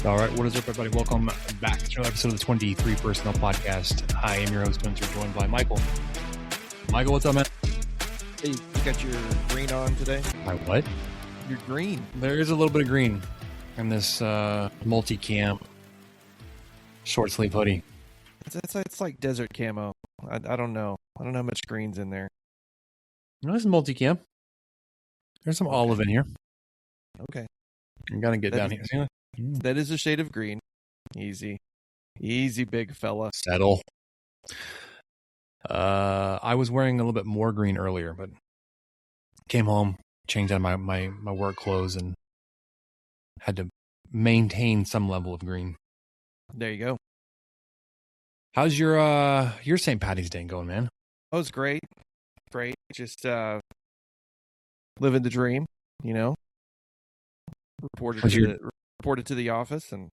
All right, what is up, everybody? Welcome back to another episode of the 23 Personnel Podcast. I am your host, Spencer, joined by Michael. Michael, what's up, man? Hey, you got your green on today? My what? Your green. There is a little bit of green in this multi-camp short sleeve hoodie. It's like desert camo. I don't know. I don't know how much green's in there. No, this is multi-camp. There's some olive in here. Okay. I'm going to get down here. See that? That is a shade of green. Easy, big fella. Settle. I was wearing a little bit more green earlier, but came home, changed out of my work clothes, and had to maintain some level of green. There you go. How's your St. Patty's Day going, man? Oh, it's great. Great. Just living the dream, you know. Reported to the office and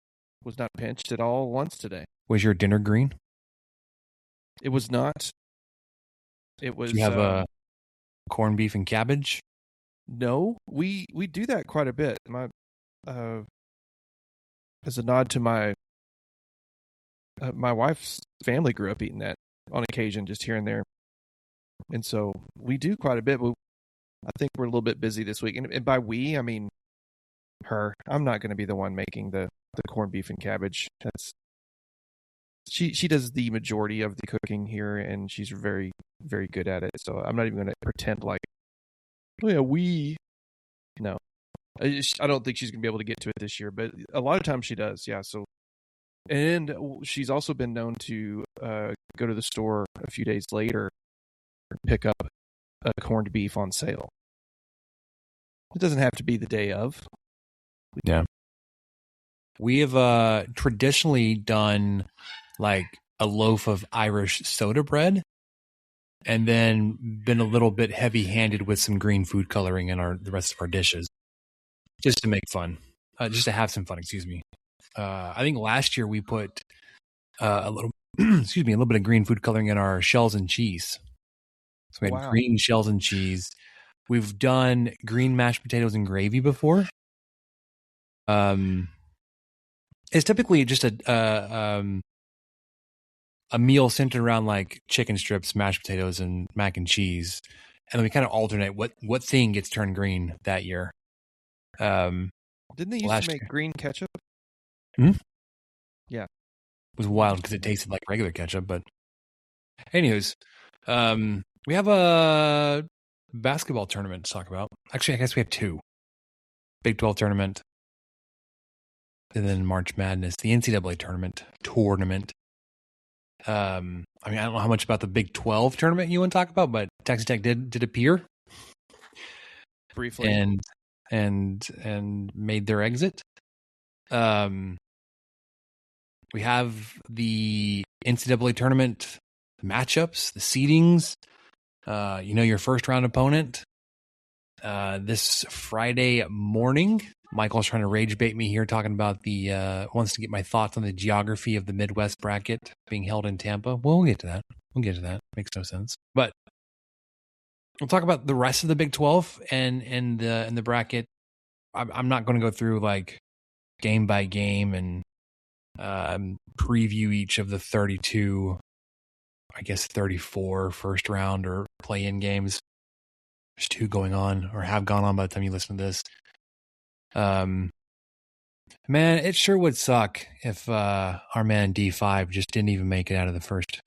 was not pinched at all once today. Was your dinner green? It was not. It was. Did you have corned beef and cabbage? No, we do that quite a bit. My as a nod to my wife's family grew up eating that on occasion, just here and there, and so we do quite a bit. But I think we're a little bit busy this week, and by we, I mean her. I'm not going to be the one making the corned beef and cabbage. That's she does the majority of the cooking here, and she's very, very good at it. So I'm not even going to pretend like, oh yeah, no. I don't think she's going to be able to get to it this year, but a lot of times she does. Yeah. So, and she's also been known to go to the store a few days later and pick up a corned beef on sale. It doesn't have to be the day of. Yeah. We have traditionally done like a loaf of Irish soda bread and then been a little bit heavy-handed with some green food coloring in the rest of our dishes just to make fun, just to have some fun, excuse me. I think last year we put a little bit of green food coloring in our shells and cheese. So we had green shells and cheese. We've done green mashed potatoes and gravy before. It's typically just a meal centered around like chicken strips, mashed potatoes, and mac and cheese, and then we kind of alternate what thing gets turned green that year. Didn't they used to make green ketchup? Hmm? Yeah, it was wild because it tasted like regular ketchup. But, anyways, we have a basketball tournament to talk about. Actually, I guess we have two: Big 12 tournament. And then March Madness, the NCAA tournament. I mean, I don't know how much about the Big 12 tournament you want to talk about, but Texas Tech did appear briefly and made their exit. We have the NCAA tournament matchups, the seedings. Your first round opponent. This Friday morning. Michael's trying to rage bait me here, talking about wants to get my thoughts on the geography of the Midwest bracket being held in Tampa. Well, we'll get to that. Makes no sense. But we'll talk about the rest of the Big 12 and the bracket. I'm not going to go through like game by game and preview each of the 32, I guess 34 first round or play-in games. There's two going on or have gone on by the time you listen to this. Man, it sure would suck if our man D5 just didn't even make it out of the first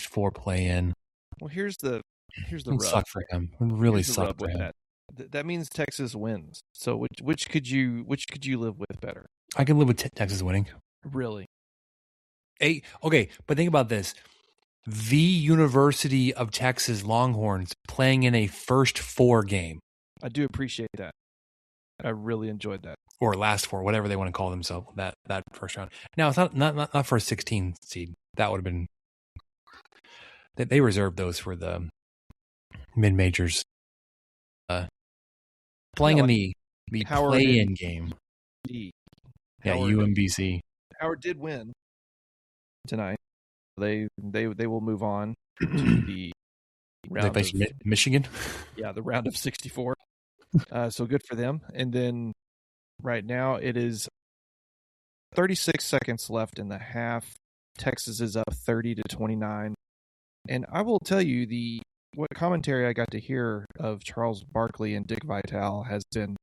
four play-in. Well, here's the rub. Suck for him. It really suck for him. That means Texas wins. So which could you live with better? I can live with Texas winning. Really? Okay, but think about this. The University of Texas Longhorns playing in a first four game. I do appreciate that. I really enjoyed that. Or last four, whatever they want to call themselves, that first round. Now, it's not for a 16 seed. That would have been... They reserved those for the mid-majors. Playing in the play-in game. UMBC. Howard did win tonight. They will move on to the round of Michigan. Yeah, the round of 64. So good for them. And then right now it is 36 seconds left in the half. Texas is up 30-29. And I will tell you, what commentary I got to hear of Charles Barkley and Dick Vitale has been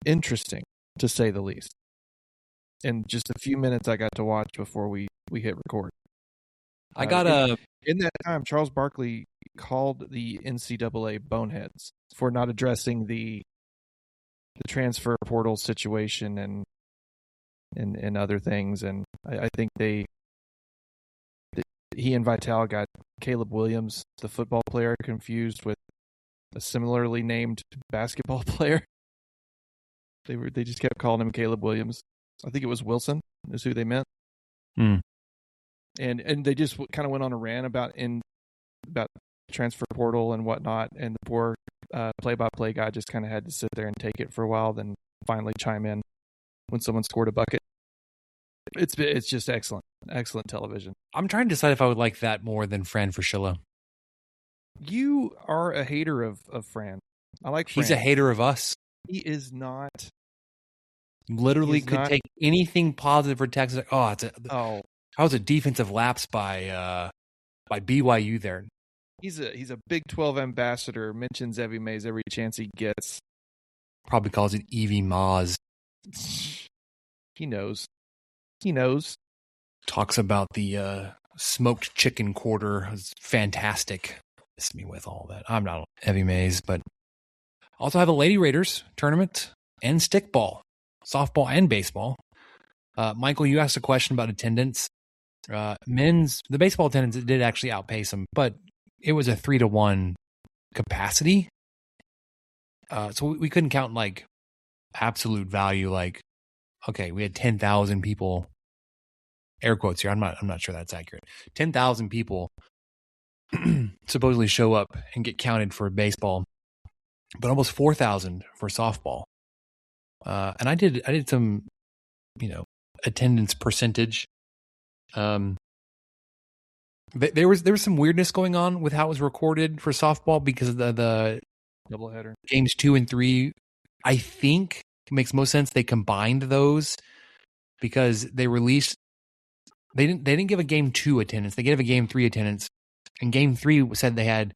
interesting, to say the least. In just a few minutes I got to watch before we hit record. I got a... In that time, Charles Barkley called the NCAA boneheads for not addressing the transfer portal situation and other things. And I think he and Vitale got Caleb Williams, the football player, confused with a similarly named basketball player. They just kept calling him Caleb Williams. I think it was Wilson is who they meant. And they just kind of went on a rant about transfer portal and whatnot. And the poor play-by-play guy just kind of had to sit there and take it for a while, then finally chime in when someone scored a bucket. It's just excellent television. I'm trying to decide if I would like that more than Fran Fraschilla. You are a hater of Fran. I like Fran. He's a hater of us. He is not. Literally could take anything positive for Texas. That was a defensive lapse by BYU there. He's a Big 12 ambassador. Mentions Evie Mays every chance he gets. Probably calls it Evie Maz. He knows. Talks about the smoked chicken quarter. It's fantastic. Miss me with all that. I'm not Evie Mays, but also have a Lady Raiders tournament and stickball, softball and baseball. Michael, you asked a question about attendance. The baseball attendance did actually outpace them, but it was a 3-1 capacity. So we couldn't count like absolute value. Like, okay, we had 10,000 people. Air quotes here. I'm not sure that's accurate. 10,000 people supposedly show up and get counted for baseball, but almost 4,000 for softball. And I did some, attendance percentage. There was some weirdness going on with how it was recorded for softball because of the doubleheader games 2 and 3. I think it makes most sense they combined those because they released. They didn't give a game 2 attendance. They gave a game 3 attendance, and game 3 said they had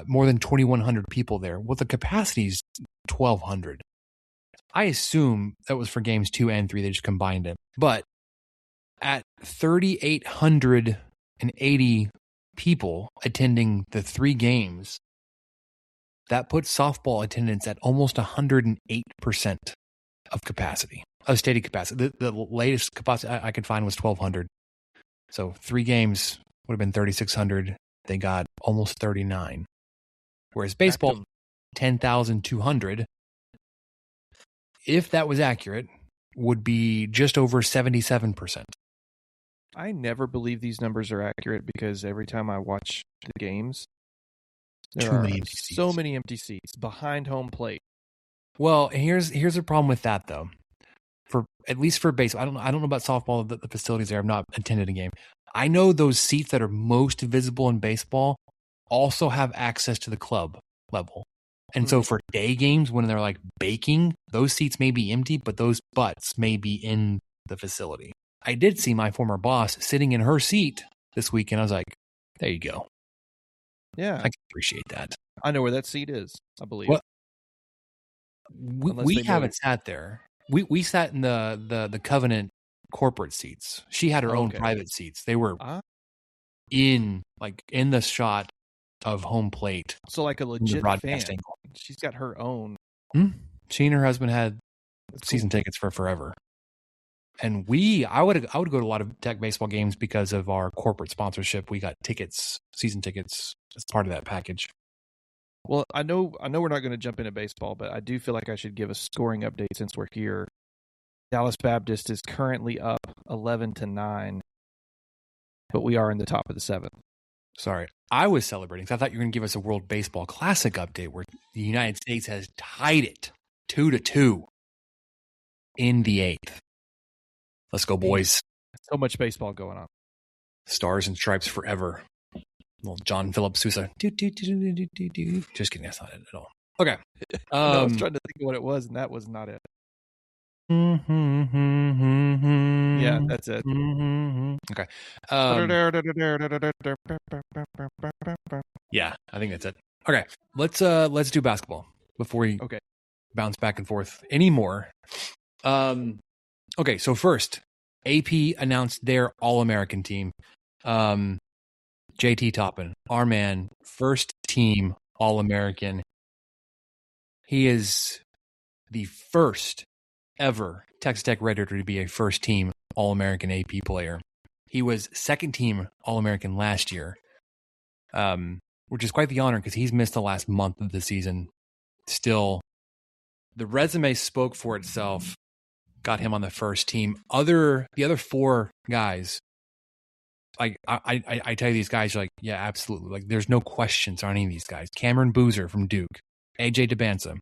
more than 2,100 people there. Well, the capacity is 1,200. I assume that was for games 2 and 3. They just combined it. But at 3,880 people attending the 3 games, that puts softball attendance at almost 108% of capacity, of stated capacity. The latest capacity I could find was 1,200. So 3 games would have been 3,600. They got almost 39. Whereas baseball, 10,200, if that was accurate, would be just over 77%. I never believe these numbers are accurate because every time I watch the games, there are so many empty seats behind home plate. Well, here's a problem with that though. At least for baseball, I don't know about softball. The facilities there, I've not attended a game. I know those seats that are most visible in baseball also have access to the club level. And so for day games, when they're like baking, those seats may be empty, but those butts may be in the facility. I did see my former boss sitting in her seat this weekend. I was like, there you go. Yeah. I can appreciate that. I know where that seat is, I believe. Well, we haven't sat there. We sat in the Covenant corporate seats. She had her own private seats. They were in the shot of home plate. So like a legit fan. Angle. She's got her own. She and her husband had season tickets for forever. And I would go to a lot of Tech baseball games because of our corporate sponsorship. We got tickets, season tickets as part of that package. Well, I know we're not going to jump into baseball, but I do feel like I should give a scoring update since we're here. Dallas Baptist is currently up 11-9, but we are in the top of the 7th. Sorry, I was celebrating. I thought you were going to give us a World Baseball Classic update where the United States has tied it 2-2 in the 8th. Let's go, boys. So much baseball going on. Stars and stripes forever. Little John Philip Sousa. Just kidding. That's not it at all. Okay. I was trying to think of what it was, and that was not it. Yeah, that's it. Okay. Yeah, I think that's it. Okay, let's do basketball before we Okay. bounce back and forth anymore. Okay, so first, AP announced their All-American team. JT Toppin, our man, first team All-American. He is the first ever Texas Tech Redditor to be a first team All-American AP player. He was second team All-American last year, which is quite the honor because he's missed the last month of the season. Still, the resume spoke for itself. Got him on the first team. The other four guys, like I tell you, these guys are like, yeah, absolutely. Like, there's no questions on any of these guys. Cameron Boozer from Duke, AJ DeBanza,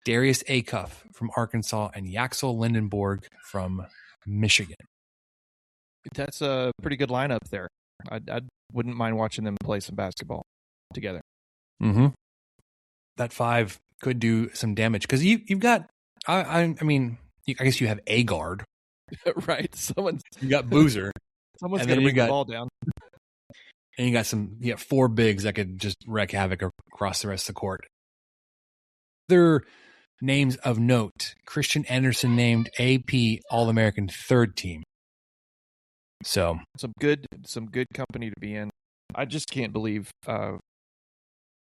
Darius Acuff from Arkansas, and Yaxel Lindenborg from Michigan. That's a pretty good lineup there. I wouldn't mind watching them play some basketball together. Mm-hmm. That five could do some damage because you've got. I mean, I guess you have a guard, right? You got Boozer. Someone's got to bring the ball down. And you got four bigs that could just wreak havoc across the rest of the court. Other names of note: Christian Anderson named AP All-American third team. So some good company to be in. I just can't believe.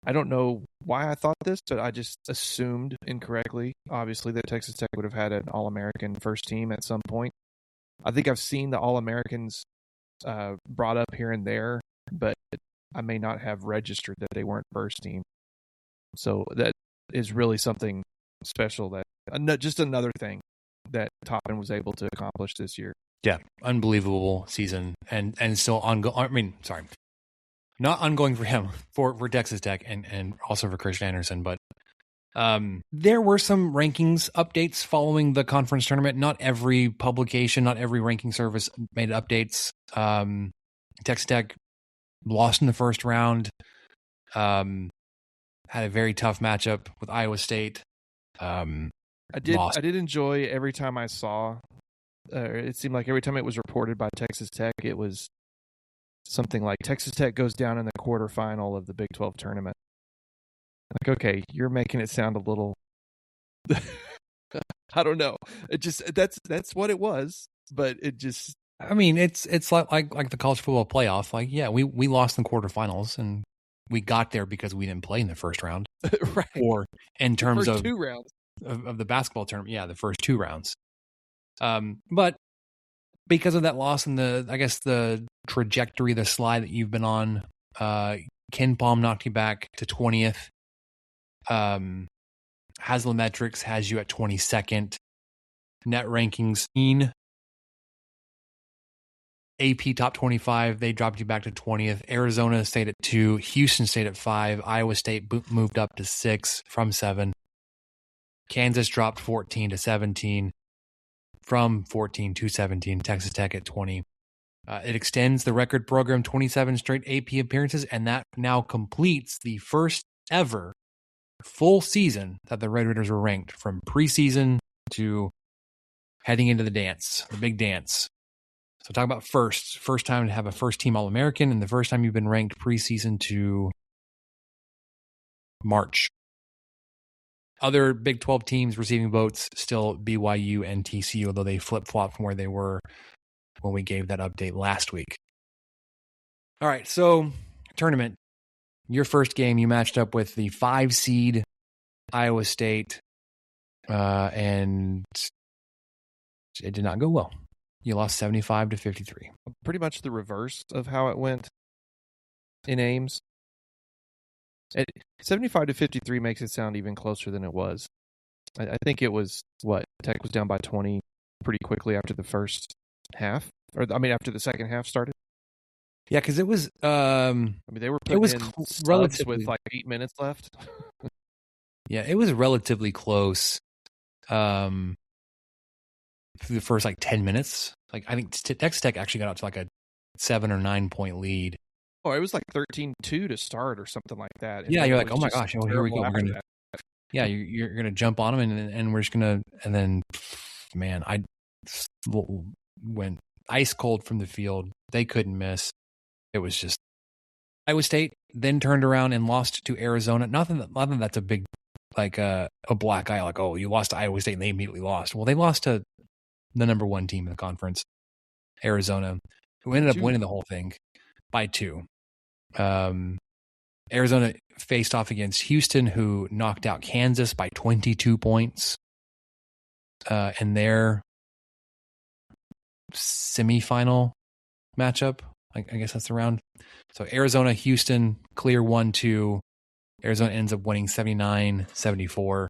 I don't know why I thought this, but I just assumed incorrectly, obviously, that Texas Tech would have had an All-American first team at some point. I think I've seen the All-Americans brought up here and there, but I may not have registered that they weren't first team. So that is really something special, that just another thing that Toppin was able to accomplish this year. Yeah, unbelievable season, and still ongoing. I mean, sorry, not ongoing for him, for Texas Tech, and also for Christian Anderson. But there were some rankings updates following the conference tournament. Not every publication, not every ranking service made updates. Texas Tech lost in the first round. Had a very tough matchup with Iowa State. I did enjoy every time I saw. It seemed like every time it was reported by Texas Tech, it was something like Texas Tech goes down in the quarterfinal of the Big 12 tournament. Like, okay, you're making it sound a little. I don't know. It just that's what it was, but it just. I mean, it's like the college football playoff. Like, yeah, we lost in the quarterfinals, and we got there because we didn't play in the first round, right? Or in terms of 2 rounds of the basketball tournament, yeah, the first 2 rounds. But because of that loss and the trajectory, the slide that you've been on, Ken Palm knocked you back to 20th. Haslametrics has you at 22nd. Net rankings, AP top 25, they dropped you back to 20th. Arizona stayed at 2. Houston stayed at 5. Iowa State moved up to 6 from 7. Kansas dropped 14 to 17. From 14 to 17, Texas Tech at 20. It extends the record program 27 straight AP appearances, and that now completes the first ever full season that the Red Raiders were ranked, from preseason to heading into the big dance. So talk about first time to have a first team All-American, and the first time you've been ranked preseason to March. Other Big 12 teams receiving votes, still BYU and TCU, although they flip-flopped from where they were when we gave that update last week. All right, so tournament. Your first game, you matched up with the 5 seed Iowa State, and it did not go well. You lost 75 to 53. Pretty much the reverse of how it went in Ames. 75 to 53 makes it sound even closer than it was. I think it was, Tech was down by 20 pretty quickly after the first half. After the second half started. Yeah, because it was... they were putting in relatively with 8 minutes left. Yeah, it was relatively close through the first 10 minutes. I think Texas Tech actually got out to a 7 or 9 point lead. Oh, it was 13-2 to start or something like that. Yeah, you're like, oh my gosh, here we go. Yeah, you're going to jump on them, and we're just going to, and then, man, I went ice cold from the field. They couldn't miss. It was just Iowa State then turned around and lost to Arizona. Nothing that that's a big, like a black eye, like, oh, you lost to Iowa State and they immediately lost. Well, they lost to the number one team in the conference, Arizona, who ended up winning the whole thing by 2. Arizona faced off against Houston, who knocked out Kansas by 22 points in their semifinal matchup. I guess that's the round. So Arizona, Houston, clear 1-2. Arizona ends up winning 79-74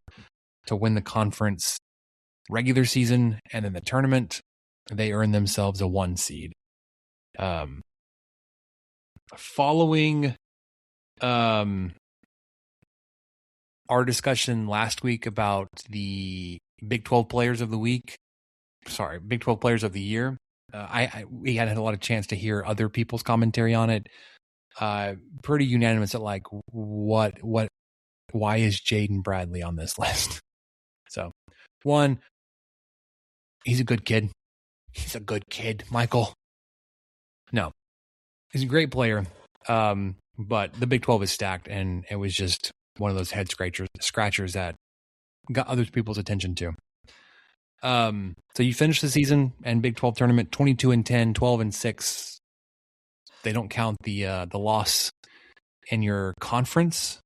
to win the conference regular season, and in the tournament, they earn themselves a 1 seed. Following our discussion last week about the Big 12 players of the week, Big 12 players of the year, we had a lot of chance to hear other people's commentary on it. Pretty unanimous at like, why is Jaden Bradley on this list? So, one, he's a good kid. He's a good kid, Michael. No, he's a great player. But the Big 12 is stacked, and it was just one of those head scratchers that got other people's attention too. So you finished the season and Big 12 tournament 22-10, 12-6. They don't count the loss in your conference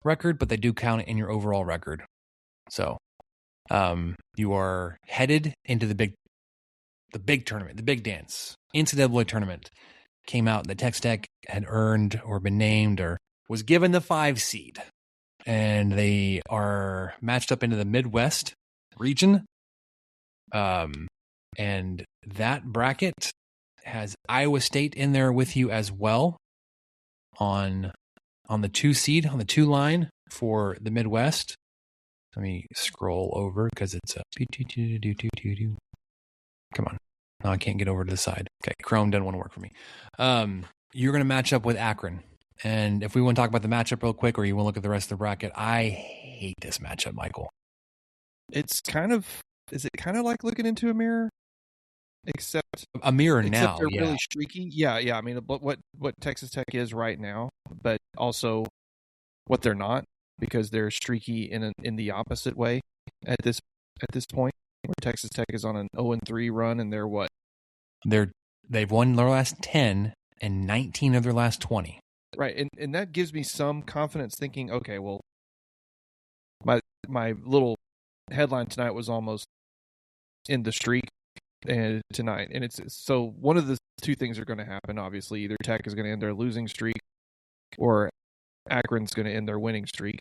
record, but they do count it in your overall record. So you are headed into the big tournament, the big dance, NCAA tournament. Came out, the Texas Tech had earned or been named or was given the 5 seed. And they are matched up into the Midwest region. And that bracket has Iowa State in there with you as well on the 2 seed, on the 2 line for the Midwest. Let me scroll over because it's a come on. No, I can't get over to the side. Okay, Chrome doesn't want to work for me. You're going to match up with Akron. And if we want to talk about the matchup real quick, or you want to look at the rest of the bracket, I hate this matchup, Michael. Is it kind of like looking into a mirror? Except a mirror now, they're really streaky. Yeah. I mean, what Texas Tech is right now, but also what they're not, because they're streaky in the opposite way at this point, where Texas Tech is on an 0-3 run, and they're what? They've won their last 10 and 19 of their last 20. Right, and that gives me some confidence, thinking, okay, well, my little headline tonight was almost in the streak tonight, and it's so one of the 2 things are going to happen. Obviously, either Tech is going to end their losing streak, or Akron's going to end their winning streak.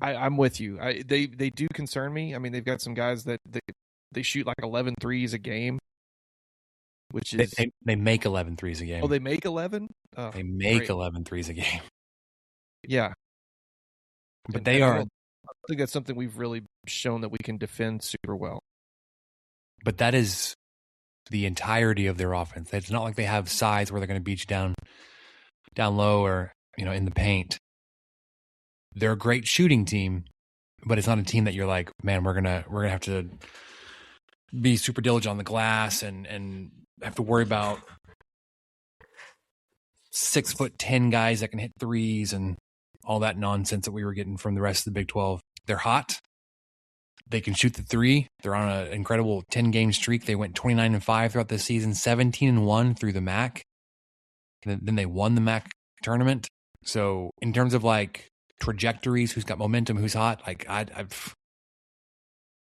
I'm with you. They do concern me. I mean, they've got some guys that they shoot like 11 threes a game, which is they make 11 threes a game. Oh, they make 11? Oh, they make 11 threes a game. Yeah. But they are... I think that's something we've really shown that we can defend super well. But that is the entirety of their offense. It's not like they have size where they're going to beat you down low or, in the paint. They're a great shooting team, but it's not a team that you're like, man, we're gonna have to be super diligent on the glass and have to worry about 6'10" guys that can hit threes and all that nonsense that we were getting from the rest of the Big 12. They're hot. They can shoot the 3. They're on an incredible 10-game streak. They went 29-5 throughout the season, 17-1 through the MAC. Then they won the MAC tournament. So in terms of like trajectories, who's got momentum, who's hot, like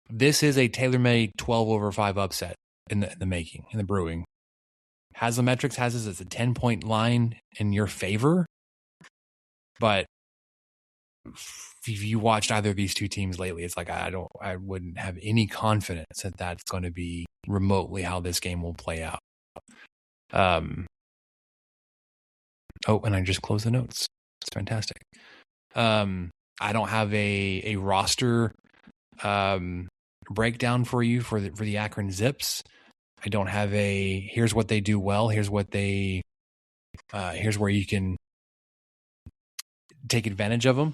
this is a tailor-made 12/5 upset in the making, in the brewing. Haslametrics has this as a 10-point line in your favor, but if you watched either of these 2 teams lately, it's like I wouldn't have any confidence that that's going to be remotely how this game will play out. Oh, and I just closed the notes. It's fantastic. I don't have a roster breakdown for you for the Akron Zips. I don't have here's what they do well. Here's what here's where you can take advantage of them.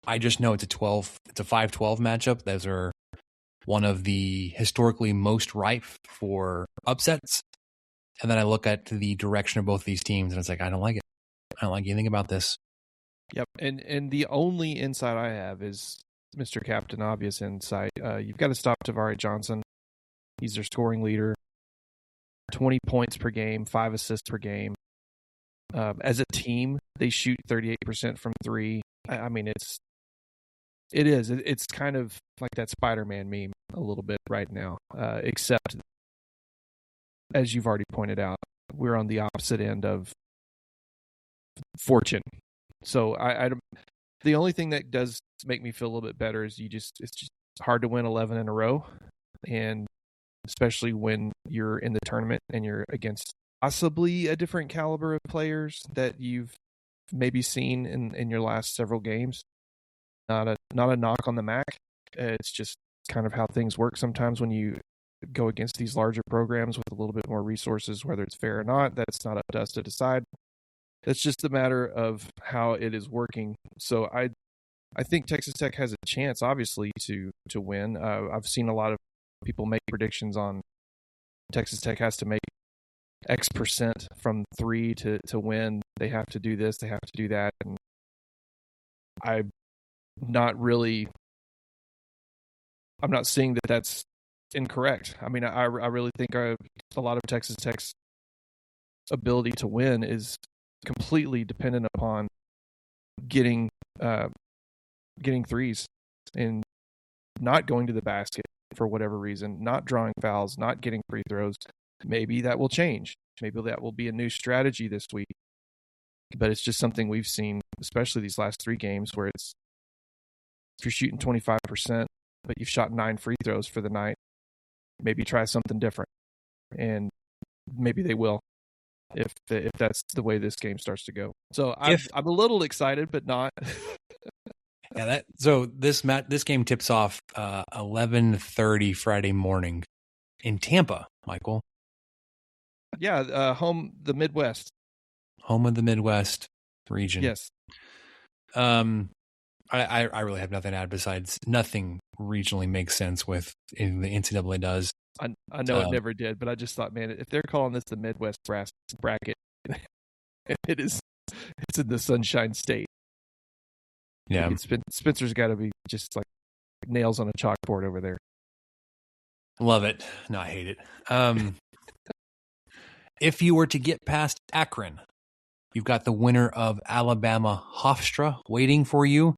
I just know it's a 5-12 matchup. Those are one of the historically most ripe for upsets. And then I look at the direction of both these teams, and it's like, I don't like it. I don't like anything about this. Yep. And the only insight I have is Mr. Captain Obvious insight. You've got to stop Tavari Johnson. He's their scoring leader. 20 points per game, 5 assists per game. As a team, they shoot 38% from three. I mean, it's kind of like that Spider-Man meme a little bit right now, except as you've already pointed out, we're on the opposite end of fortune. So the only thing that does make me feel a little bit better is it's just hard to win 11 in a row, and especially when you're in the tournament and you're against possibly a different caliber of players that you've maybe seen in your last several games. Not a knock on the MAC. It's just kind of how things work sometimes when you go against these larger programs with a little bit more resources, whether it's fair or not. That's not up to us to decide. It's just a matter of how it is working. So I think Texas Tech has a chance, obviously, to win. I've seen a lot of people make predictions on Texas Tech has to make X percent from three to win. They have to do this, they have to do that. And I'm not seeing that that's incorrect. I mean, I really think a lot of Texas Tech's ability to win is completely dependent upon getting threes and not going to the basket for whatever reason, not drawing fouls, not getting free throws. Maybe that will change. Maybe that will be a new strategy this week. But it's just something we've seen, especially these last 3 games, where it's if you're shooting 25%, but you've shot 9 free throws for the night, maybe try something different. And maybe they will if that's the way this game starts to go. So I'm a little excited, but not. Yeah, this game tips off 11:30 Friday morning in Tampa, Michael. Yeah, home of the Midwest region. Yes. I really have nothing to add besides nothing regionally makes sense with the NCAA does. I know it never did, but I just thought, man, if they're calling this the Midwest bracket, it's in the Sunshine State. Yeah, Spencer's got to be just like nails on a chalkboard over there. Love it. No, I hate it. If you were to get past Akron, you've got the winner of Alabama Hofstra waiting for you.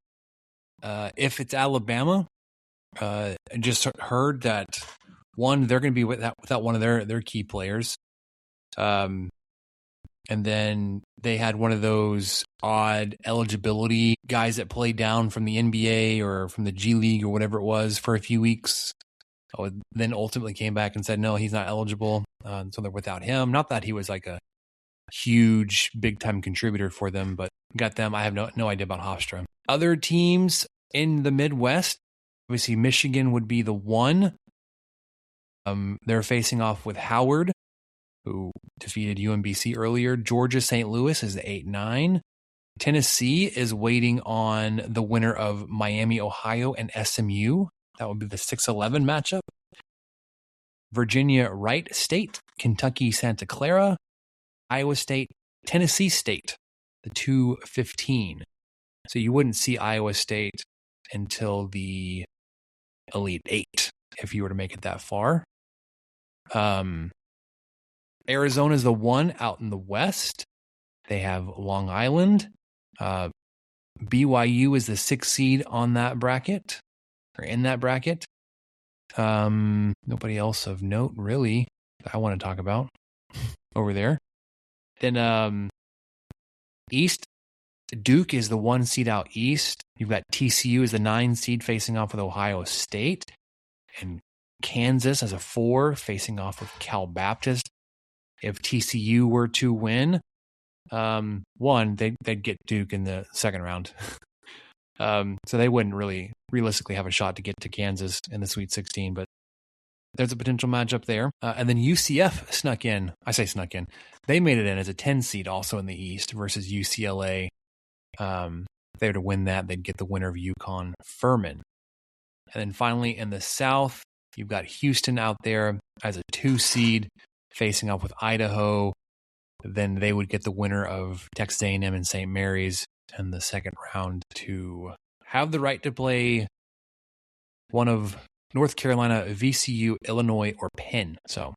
If it's Alabama, I just heard that they're going to be without one of their key players. And then they had one of those odd eligibility guys that played down from the NBA or from the G League or whatever it was for a few weeks. Then ultimately came back and said, no, he's not eligible. So they're without him. Not that he was like a huge, big-time contributor for them, but got them. I have no idea about Hofstra. Other teams in the Midwest, obviously Michigan would be the one. They're facing off with Howard, who defeated UMBC earlier. Georgia St. Louis is the 8-9. Tennessee is waiting on the winner of Miami, Ohio, and SMU. That would be the 6-11 matchup. Virginia Wright State, Kentucky Santa Clara, Iowa State, Tennessee State, the 2-15. So you wouldn't see Iowa State until the Elite 8 if you were to make it that far. Arizona is the one out in the West. They have Long Island. BYU is the 6th seed on that bracket, or in that bracket. Nobody else of note, really, that I want to talk about over there. Then East, Duke is the 1 seed out East. You've got TCU as the 9 seed facing off with Ohio State. And Kansas as a 4 facing off with Cal Baptist. If TCU were to win, they'd get Duke in the second round. So they wouldn't really realistically have a shot to get to Kansas in the Sweet 16, but there's a potential matchup there. And then UCF snuck in. I say snuck in. They made it in as a 10 seed also in the East versus UCLA. If they were to win that, they'd get the winner of UConn Furman. And then finally in the South, you've got Houston out there as a 2 seed facing off with Idaho. Then they would get the winner of Texas A&M and St. Mary's in the second round to have the right to play one of North Carolina, VCU, Illinois, or Penn. So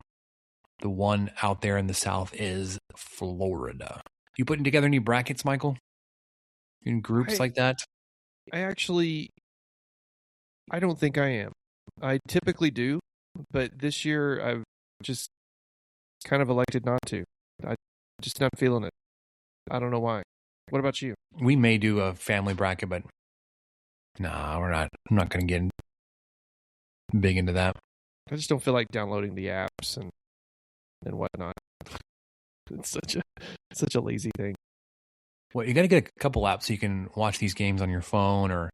the one out there in the South is Florida. You putting together any brackets, Michael? In groups like that? I don't think I am. I typically do, but this year I've just kind of elected not to. I just not feeling it. I don't know why. What about you? We may do a family bracket, but we're not. I'm not going to get big into that. I just don't feel like downloading the apps and whatnot. It's such a lazy thing. Well, you got to get a couple apps so you can watch these games on your phone or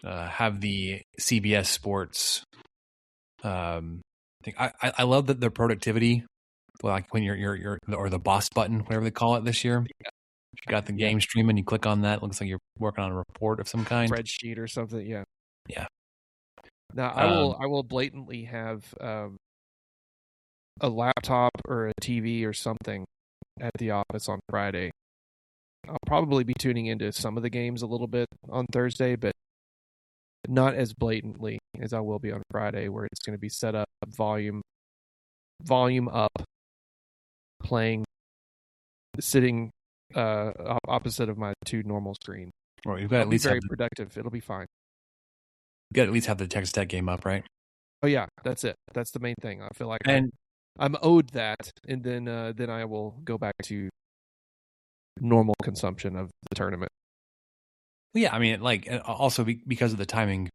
have the CBS Sports thing. I love that the productivity, like when you're or the boss button, whatever they call it this year. Yeah. You got the game streaming, you click on that, it looks like you're working on a report of some kind. Spreadsheet or something, yeah. Yeah. Now I will blatantly have a laptop or a TV or something at the office on Friday. I'll probably be tuning into some of the games a little bit on Thursday, but not as blatantly as I will be on Friday, where it's going to be set up, volume up, playing, sitting opposite of my 2 normal screens. Well, you've got at least very productive. It'll be fine. You got to at least have the Texas Tech game up, right? Oh yeah, that's it. That's the main thing. I feel like I'm owed that, and then I will go back to normal consumption of the tournament. Yeah, I mean, like also because of the timing,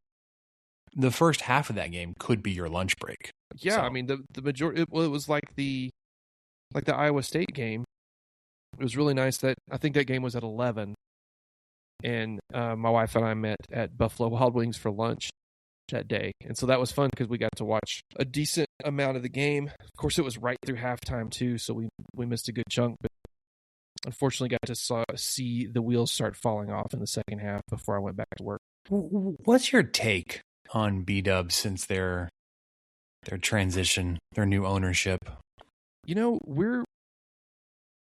the first half of that game could be your lunch break. Yeah, so. I mean the majority. It was like the Iowa State game. It was really nice that I think that game was at 11, and my wife and I met at Buffalo Wild Wings for lunch that day, and so that was fun because we got to watch a decent amount of the game. Of course, it was right through halftime too, so we missed a good chunk, but unfortunately got to see the wheels start falling off in the second half before I went back to work. What's your take on B-Dubs since their transition, their new ownership? You know,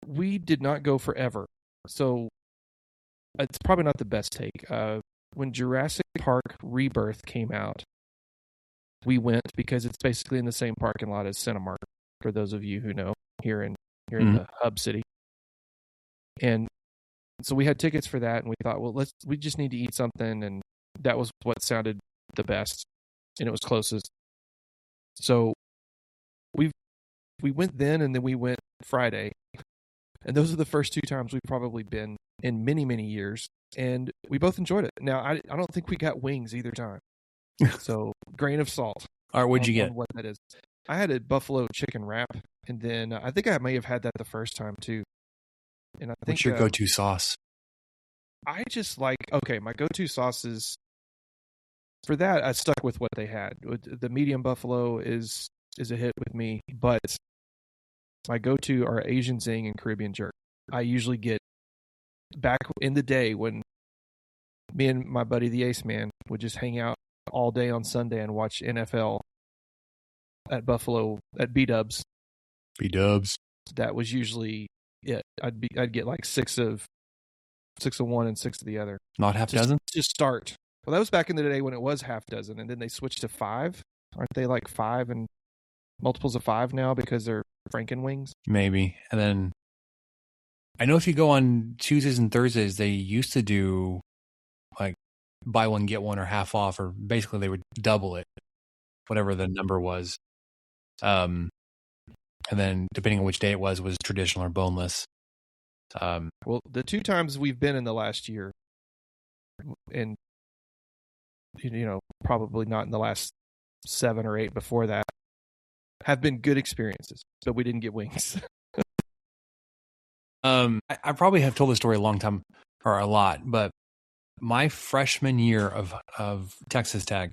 we did not go forever, so it's probably not the best take. When Jurassic Park Rebirth came out, we went because it's basically in the same parking lot as Cinemark, for those of you who know, here in the hub city. And so we had tickets for that, and we thought, well, we just need to eat something, and that was what sounded the best, and it was closest. So we went then, and then we went Friday, and those are the first 2 times we've probably been in many, many years, and we both enjoyed it. Now, I don't think we got wings either time, so grain of salt. All right, what'd you get? What that is. I had a buffalo chicken wrap, and then I think I may have had that the first time too. And I think, what's your go-to sauce? I just like, my go-to sauce is, for that, I stuck with what they had. The medium buffalo is a hit with me, but my go-to are Asian Zing and Caribbean jerk. I usually get, back in the day when me and my buddy the Ace Man would just hang out all day on Sunday and watch NFL at Buffalo, at B-Dubs. B-Dubs. That was usually it. I'd get like 6 of one and 6 of the other. Not half dozen? To start. Well, that was back in the day when it was half dozen, and then they switched to 5. Aren't they like 5 and multiples of 5 now because they're Franken wings? Maybe. And then I know if you go on Tuesdays and Thursdays, they used to do like buy one, get one or half off, or basically they would double it, whatever the number was. And then depending on which day it was traditional or boneless. Well, the 2 times we've been in the last year, and probably not in the last 7 or 8 before that, have been good experiences, but we didn't get wings. I probably have told the story a long time, or a lot, but my freshman year of Texas Tech,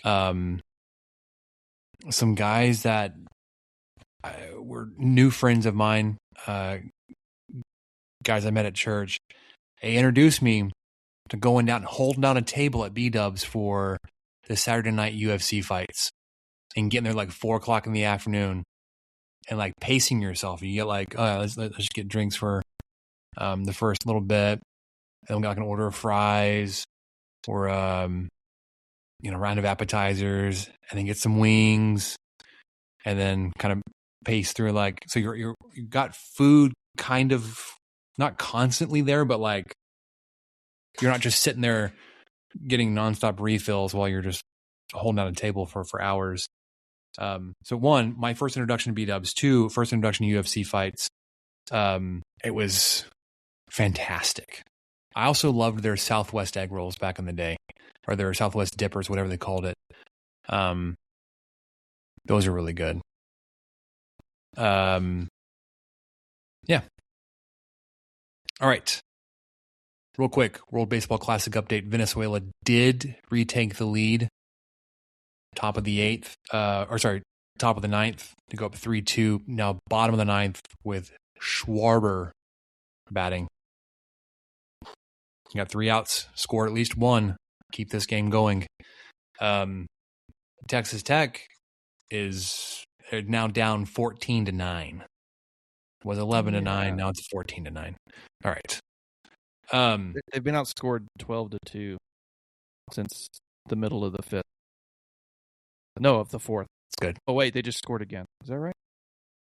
some guys that were new friends of mine, guys I met at church, they introduced me to going down, holding down a table at B-Dubs for the Saturday night UFC fights and getting there like 4 o'clock in the afternoon and like pacing yourself. You get like, oh, let's just get drinks for the first little bit. And we got like an order of fries or, round of appetizers, and then get some wings, and then kind of pace through like, so you got food kind of not constantly there, but like you're not just sitting there getting nonstop refills while you're just holding down a table for hours. So one, my first introduction to B-Dubs. Two, first introduction to UFC fights. It was fantastic. I also loved their Southwest egg rolls back in the day, or their Southwest dippers, whatever they called it. Those are really good. Yeah. All right. Real quick, World Baseball Classic update. Venezuela did retake the lead. Top of the ninth to go up 3-2. Now bottom of the ninth with Schwarber batting. You got 3 outs, score at least one, keep this game going. Texas Tech is now down 14-9. It was 11-9, now it's 14-9. All right. They've been outscored 12-2 since the middle of the fifth. No, of the fourth. It's good. Oh wait, they just scored again. Is that right?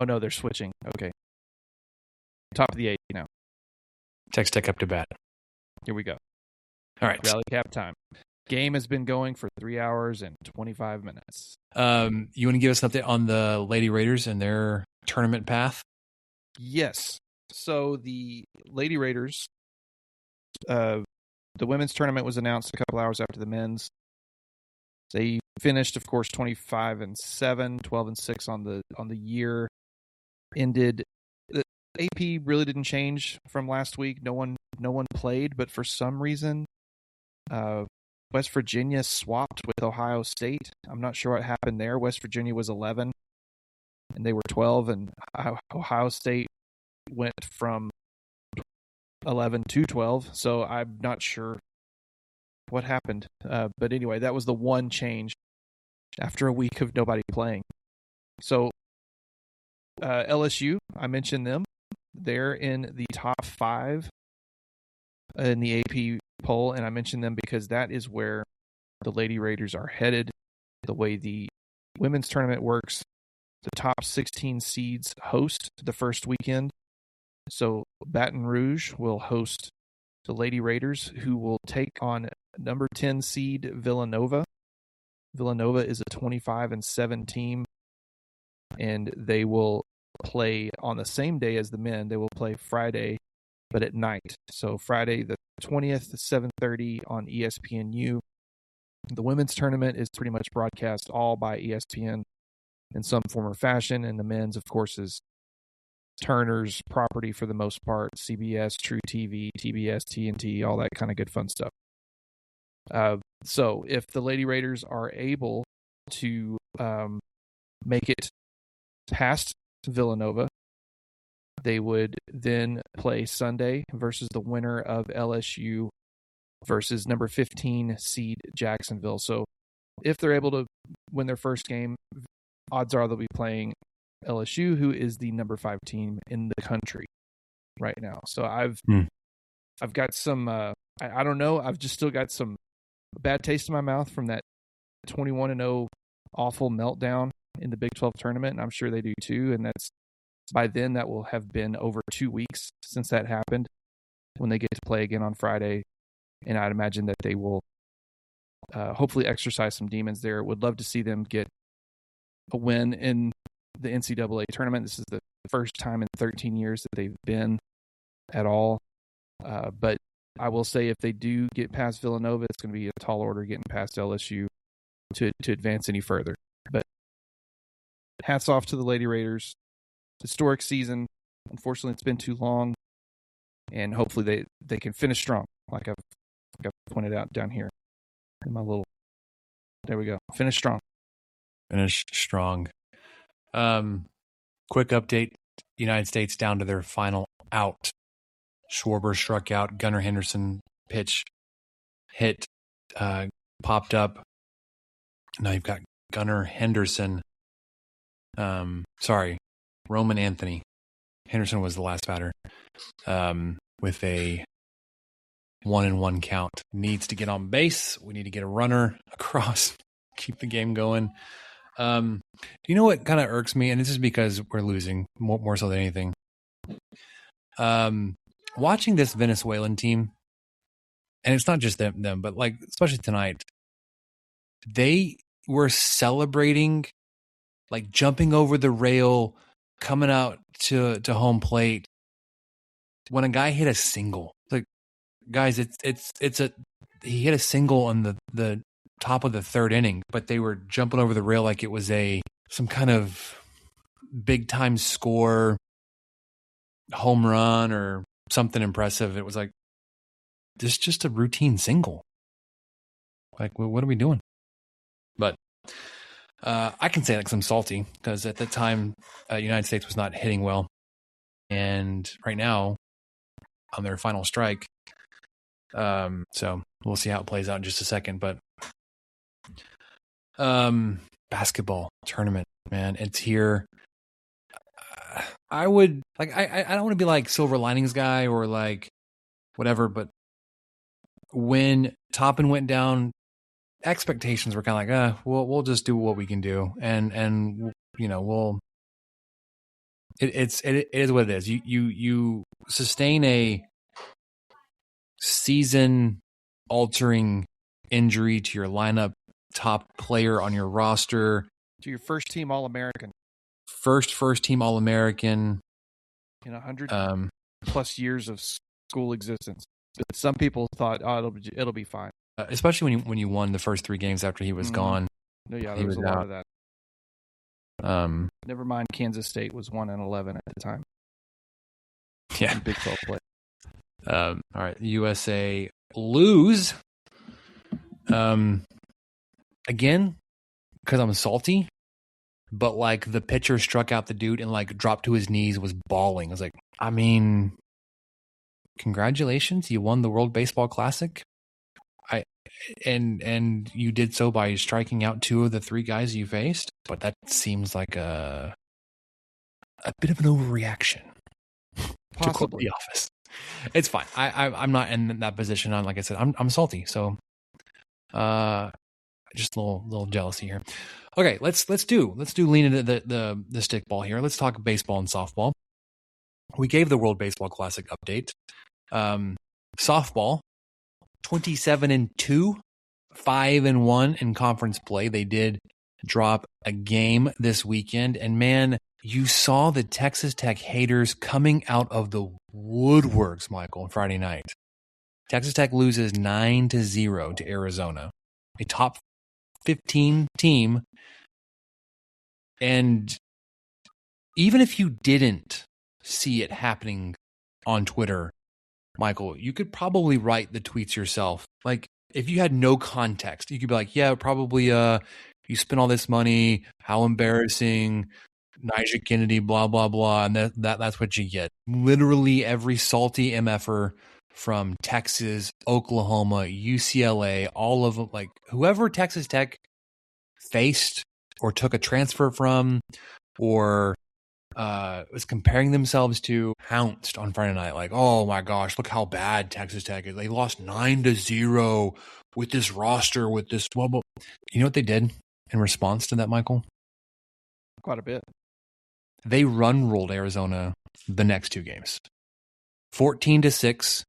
Oh no, they're switching. Okay. Top of the 8 now. Texas Tech up to bat. Here we go. All right. Rally cap time. Game has been going for 3 hours and 25 minutes. You want to give us an update on the Lady Raiders and their tournament path? Yes. So the Lady Raiders, the women's tournament was announced a couple hours after the men's. They finished, of course, 25-7, 12-6 on the year. Ended. The AP really didn't change from last week. No one played, but for some reason, West Virginia swapped with Ohio State. I'm not sure what happened there. West Virginia was 11, and they were 12, and Ohio State went from 11 to 12. So I'm not sure what happened. But anyway, that was the one change after a week of nobody playing. So LSU, I mentioned them. They're in the top 5 in the AP poll, and I mentioned them because that is where the Lady Raiders are headed. The way the women's tournament works, the top 16 seeds host the first weekend. So Baton Rouge will host the Lady Raiders, who will take on number 10 seed Villanova. Villanova is a 25-7 team, and they will play on the same day as the men. They will play Friday, but at night. So Friday the 20th, 7:30 on ESPNU. The women's tournament is pretty much broadcast all by ESPN in some form or fashion, and the men's, of course, is Turner's property for the most part, CBS, True TV, TBS, TNT, all that kind of good fun stuff. So if the Lady Raiders are able to make it past Villanova, they would then play Sunday versus the winner of LSU versus number 15 seed Jacksonville. So if they're able to win their first game, odds are they'll be playing LSU, who is the number 5 team in the country right now. So I've got some I don't know, I've just still got some bad taste in my mouth from that 21-0 awful meltdown in the Big 12 tournament, and I'm sure they do too. And that's by then that will have been over 2 weeks since that happened, when they get to play again on Friday. And I'd imagine that they will hopefully exercise some demons there. Would love to see them get a win in the NCAA tournament. This is the first time in 13 years that they've been at all. But I will say, if they do get past Villanova, it's going to be a tall order getting past LSU to advance any further. But hats off to the Lady Raiders. Historic season. Unfortunately, it's been too long, and hopefully they can finish strong, like I've pointed out down here in my little. There we go. Finish strong. Finish strong. Quick update: United States down to their final out. Schwarber struck out. Gunnar Henderson pitched hit popped up. Now you've got Gunnar Henderson. Roman Anthony. Henderson was the last batter. With a 1-1 count. Needs to get on base. We need to get a runner across. Keep the game going. You know what kind of irks me? And this is because we're losing more so than anything. Watching this Venezuelan team, and it's not just them, but like especially tonight, they were celebrating, like jumping over the rail, coming out to home plate when a guy hit a single. Like, guys, he hit a single on the top of the third inning, but they were jumping over the rail like it was some kind of big time score, home run or something impressive. It was like, this is just a routine single. Like, what are we doing? But I can say that because I'm salty, because at the time, United States was not hitting well. And right now, on their final strike. So we'll see how it plays out in just a second. But basketball tournament, man, it's here. I would like I don't want to be like silver linings guy or like whatever, but when Toppin went down, expectations were kind of like, we'll just do what we can do, and you know it is what it is. You sustain a season altering injury to your lineup, top player on your roster, to your first team All-American, first team All-American in 100 plus years of school existence. But some people thought, it'll be fine. Especially when you won the first 3 games after he was gone. No, yeah, there was a lot of that. Never mind, Kansas State was 1-11 at the time. Yeah, Big 12 play. All right, USA lose. Again, because I'm salty, but like the pitcher struck out the dude and like dropped to his knees, was bawling. I was like, I mean, congratulations, you won the World Baseball Classic. And you did so by striking out 2 of the 3 guys you faced, but that seems like a bit of an overreaction. Possibly. To quote The Office. It's fine. I'm not in that position. Like I said, I'm salty. So, just a little jealousy here. Okay, let's lean into the stickball here. Let's talk baseball and softball. We gave the World Baseball Classic update. Softball, 27-2, 5-1 in conference play. They did drop a game this weekend, and man, you saw the Texas Tech haters coming out of the woodworks, Michael, on Friday night. Texas Tech loses 9-0 to Arizona, a top 15 team. And even if you didn't see it happening on Twitter, Michael, you could probably write the tweets yourself. Like, if you had no context, you could be like, yeah, probably you spent all this money, how embarrassing, Nigel Kennedy, blah, blah, blah. And that's what you get. Literally every salty MFer from Texas, Oklahoma, UCLA, all of them, like whoever Texas Tech faced or took a transfer from or was comparing themselves to, pounced on Friday night. Like, oh my gosh, look how bad Texas Tech is. They lost 9-0 with this roster, with this. Well, you know what they did in response to that, Michael? Quite a bit. They run-ruled Arizona the next 2 games. 14-6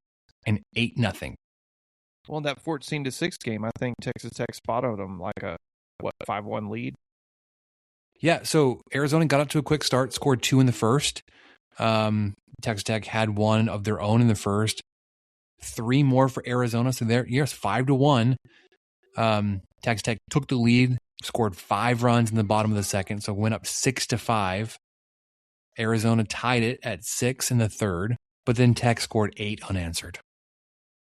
and 8-0. Well, in that 14-6 game, I think Texas Tech spotted them like a 5-1 lead. Yeah, so Arizona got up to a quick start, scored 2 in the first. Texas Tech had 1 of their own in the first. 3 more for Arizona, so there, yes, 5-1. Texas Tech took the lead, scored 5 runs in the bottom of the second, so went up 6-5. Arizona tied it at 6 in the third, but then Tech scored 8 unanswered.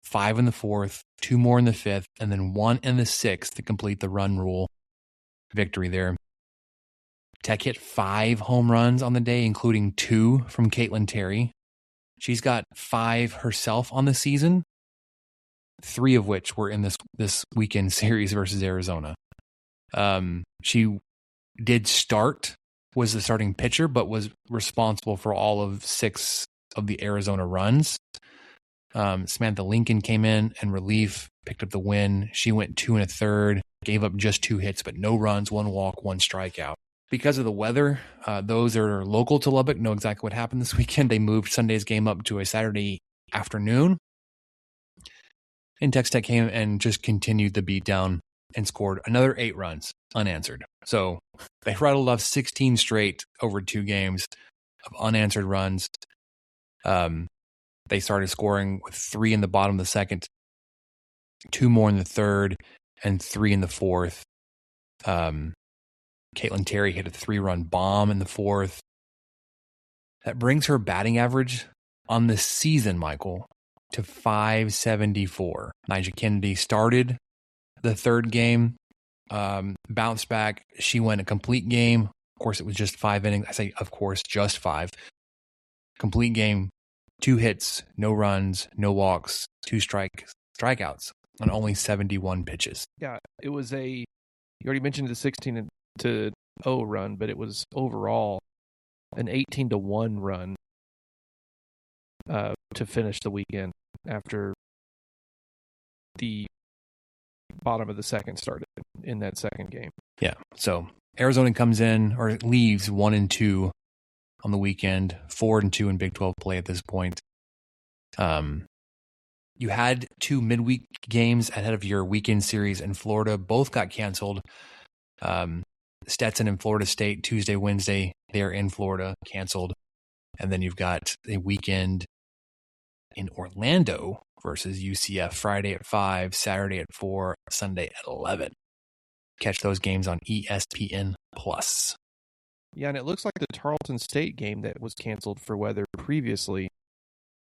5 in the fourth, 2 more in the fifth, and then 1 in the sixth to complete the run rule victory there. Tech hit 5 home runs on the day, including 2 from Caitlin Terry. She's got 5 herself on the season. 3 of which were in this weekend series versus Arizona. She did start, was the starting pitcher, but was responsible for all of 6 of the Arizona runs. Samantha Lincoln came in relief, picked up the win. She went 2 1/3, gave up just 2 hits, but no runs, 1 walk, 1 strikeout. Because of the weather, those that are local to Lubbock know exactly what happened this weekend. They moved Sunday's game up to a Saturday afternoon. And Texas Tech came and just continued the beatdown and scored another 8 runs unanswered. So they rattled off 16 straight over 2 games of unanswered runs. They started scoring with 3 in the bottom of the second, 2 more in the third, and 3 in the fourth. Caitlin Terry hit a 3-run bomb in the fourth. That brings her batting average on the season, Michael, to .574. Nyjah Kennedy started the third game, bounced back. She went a complete game. Of course, it was just 5 innings. I say, of course, just 5. Complete game, 2 hits, no runs, no walks, 2 strikeouts on only 71 pitches. Yeah, it was you already mentioned the 16-0 run, but it was overall an 18-1 run to finish the weekend after the bottom of the second started in that second game. Yeah, so Arizona comes in, or leaves 1-2 on the weekend, 4-2 in Big 12 play at this point. You had 2 midweek games ahead of your weekend series in Florida. Both got canceled. Stetson and Florida State, Tuesday, Wednesday, they're in Florida, canceled. And then you've got a weekend in Orlando versus UCF, Friday at 5, Saturday at 4, Sunday at 11. Catch those games on ESPN+. Yeah, and it looks like the Tarleton State game that was canceled for weather previously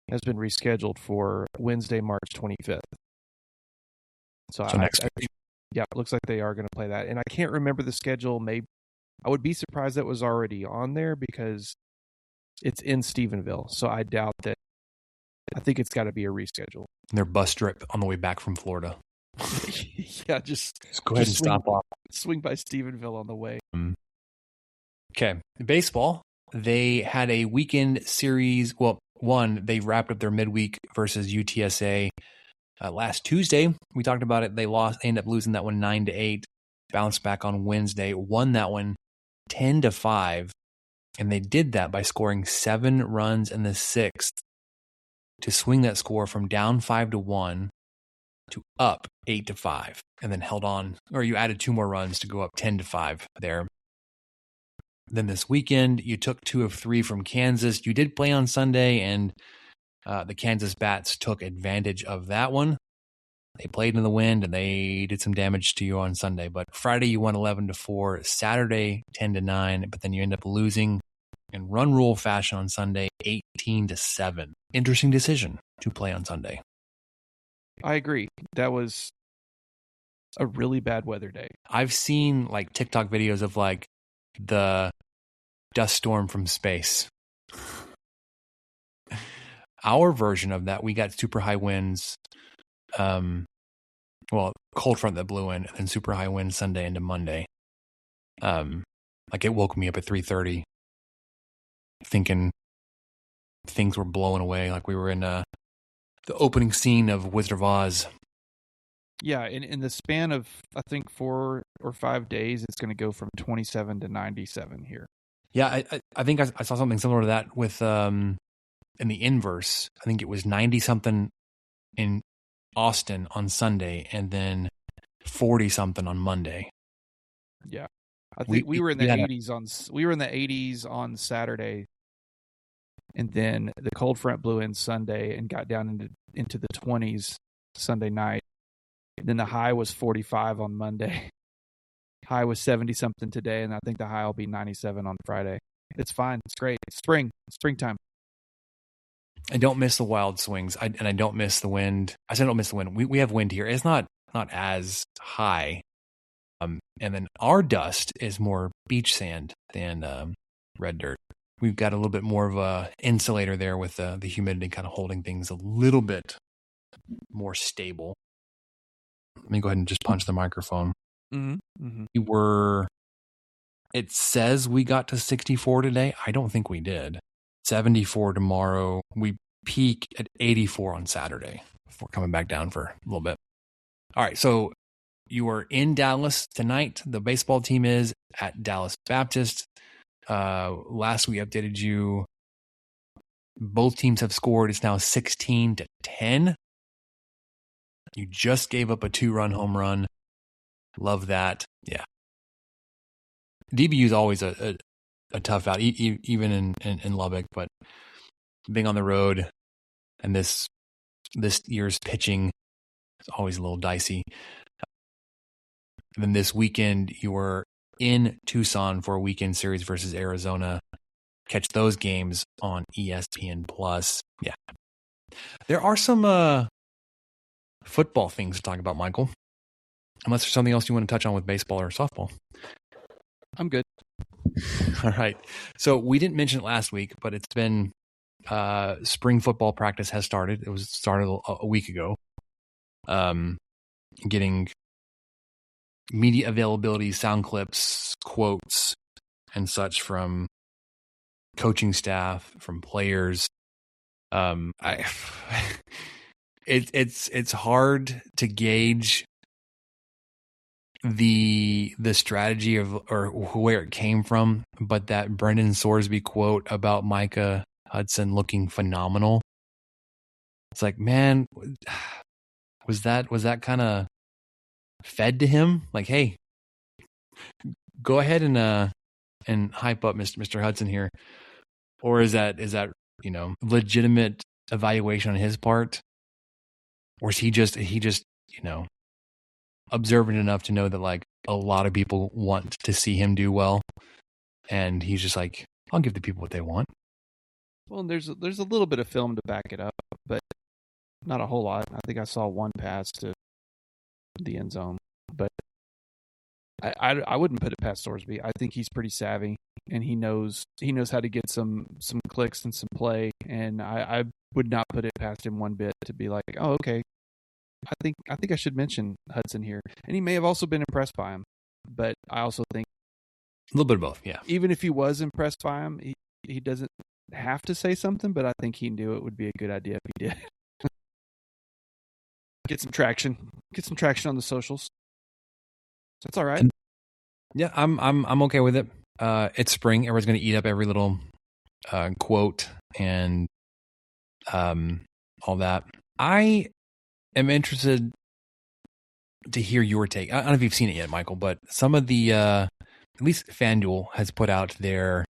has been rescheduled for Wednesday, March 25th. So next week. Yeah, it looks like they are going to play that. And I can't remember the schedule. Maybe I would be surprised that was already on there because it's in Stephenville. So I doubt that. I think it's got to be a reschedule. Their bus trip on the way back from Florida. Yeah, just go ahead and stop off. Swing by Stephenville on the way. Okay. Baseball, they had a weekend series. Well, they wrapped up their midweek versus UTSA last Tuesday. We talked about it. They ended up losing that one 9-8. Bounced back on Wednesday, won that one 10-5. And they did that by scoring 7 runs in the 6th to swing that score from down 5-1 to up 8-5, and then held on, or you added 2 more runs to go up 10-5 there. Then this weekend, you took 2 of 3 from Kansas. You did play on Sunday, and the Kansas Bats took advantage of that one. They played in the wind, and they did some damage to you on Sunday. But Friday, you won 11-4. Saturday, 10-9. But then you end up losing in run rule fashion on Sunday, 18-7. Interesting decision to play on Sunday. I agree. That was a really bad weather day. I've seen like TikTok videos of like the dust storm from space. Our version of that, we got super high winds. Cold front that blew in, and then super high winds Sunday into Monday. Like it woke me up at 3:30, thinking things were blowing away, like we were in the opening scene of Wizard of Oz. Yeah, in the span of, I think, 4 or 5 days, it's going to go from 27 to 97 here. Yeah, I think I saw something similar to that with in the inverse. I think it was 90-something in Austin on Sunday, and then 40-something on Monday. Yeah, I think we were in the 80s we were in the 80s on Saturday, and then the cold front blew in Sunday and got down into the 20s Sunday night. Then the high was 45 on Monday. High was 70-something today, and I think the high will be 97 on Friday. It's fine. It's great. It's springtime. I don't miss the wild swings, and I don't miss the wind. I said I don't miss the wind. We have wind here. It's not as high. And then our dust is more beach sand than red dirt. We've got a little bit more of a insulator there with the humidity kind of holding things a little bit more stable. Let me go ahead and just punch the microphone. Mm-hmm. It says we got to 64 today. I don't think we did. 74 tomorrow. We peak at 84 on Saturday before coming back down for a little bit. All right, so you are in Dallas tonight. The baseball team is at Dallas Baptist. Last we updated you, both teams have scored. It's now 16-10. You just gave up a 2-run home run. Love that. Yeah. DBU is always a tough out, even in Lubbock, but being on the road and this year's pitching is always a little dicey. And then this weekend, you were in Tucson for a weekend series versus Arizona. Catch those games on ESPN Plus. Yeah. There are some football things to talk about, Michael. Unless there's something else you want to touch on with baseball or softball. I'm good. All right. So we didn't mention it last week, but it's been spring football practice has started. It was started a week ago. Getting media availability, sound clips, quotes, and such from coaching staff, from players. It's hard to gauge the strategy of or where it came from, but that Brendan Sorsby quote about Micah Hudson looking phenomenal. It's like, man, was that kind of fed to him? Like, hey, go ahead and hype up Mr. Hudson here, or is that legitimate evaluation on his part, or is he just observant enough to know that like a lot of people want to see him do well, and he's just like, I'll give the people what they want. Well, there's a little bit of film to back it up, but not a whole lot. I think I saw one pass to the end zone, but I wouldn't put it past Sorsby. I think he's pretty savvy, and he knows how to get some clicks and some play, and I would not put it past him one bit to be like, oh, okay, I think I should mention Hudson here, and he may have also been impressed by him, but I also think a little bit of both. Yeah, even if he was impressed by him, he doesn't have to say something, but I think he knew it would be a good idea if he did. Get some traction on the socials. That's all right. Yeah, I'm okay with it. It's spring. Everyone's going to eat up every little quote and all that. I am interested to hear your take. I don't know if you've seen it yet, Michael, but some of the at least FanDuel has put out their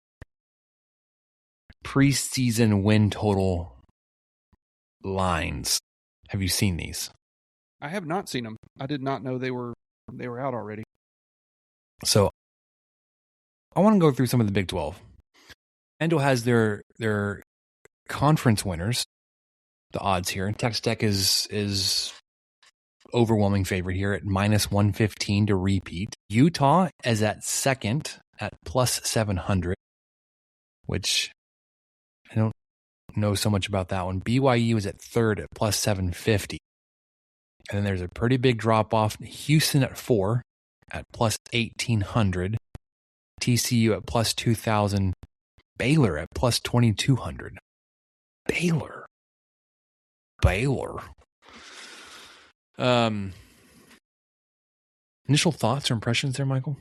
preseason win total lines. Have you seen these? I have not seen them. I did not know they were out already. So I want to go through some of the Big 12. FanDuel has their conference winners, the odds here. Texas Tech is overwhelming favorite here at -115 to repeat. Utah is at second at +700, which I don't know so much about that one. BYU is at third at +750. And then there's a pretty big drop off. Houston at 4 at +1800. TCU at +2000. Baylor at +2200. Baylor. Initial thoughts or impressions there, Michael?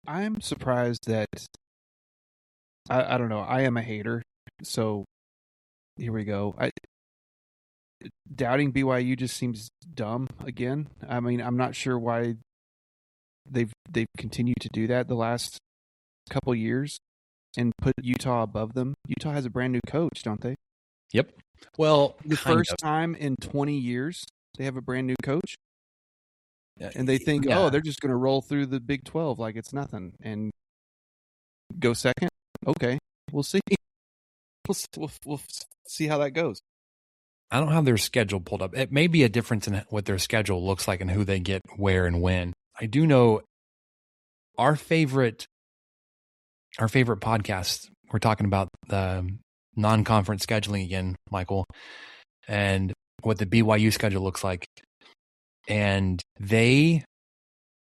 I'm surprised that I don't know. I am a hater, so here we go. Doubting BYU just seems dumb again. I mean, I'm not sure why they've continued to do that the last couple years and put Utah above them. Utah has a brand new coach, don't they? Yep. Well, the first time in 20 years they have a brand new coach, and they think, oh, they're just going to roll through the Big 12 like it's nothing and go second. Okay, we'll see. We'll see how that goes. I don't have their schedule pulled up. It may be a difference in what their schedule looks like and who they get where and when. I do know our favorite podcast, we're talking about the non-conference scheduling again, Michael. And what the BYU schedule looks like. And they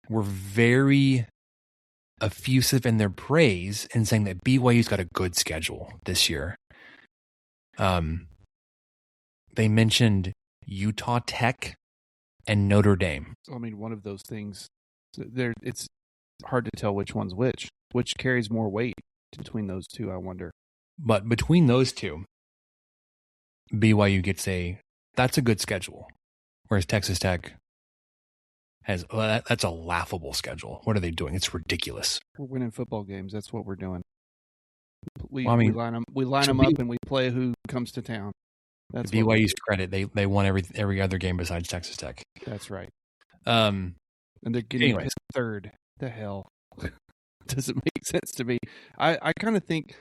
were very effusive in their praise in saying that BYU's got a good schedule this year. They mentioned Utah Tech and Notre Dame. I mean, one of those things, it's hard to tell which one's which. Which carries more weight between those two, I wonder. But between those two, BYU gets that's a good schedule. Whereas Texas Tech has, that's a laughable schedule. What are they doing? It's ridiculous. We're winning football games. That's what we're doing. We line them up and we play who comes to town. That's BYU's credit. They won every other game besides Texas Tech. That's right. And they're getting third. The hell doesn't make sense to me. I kind of think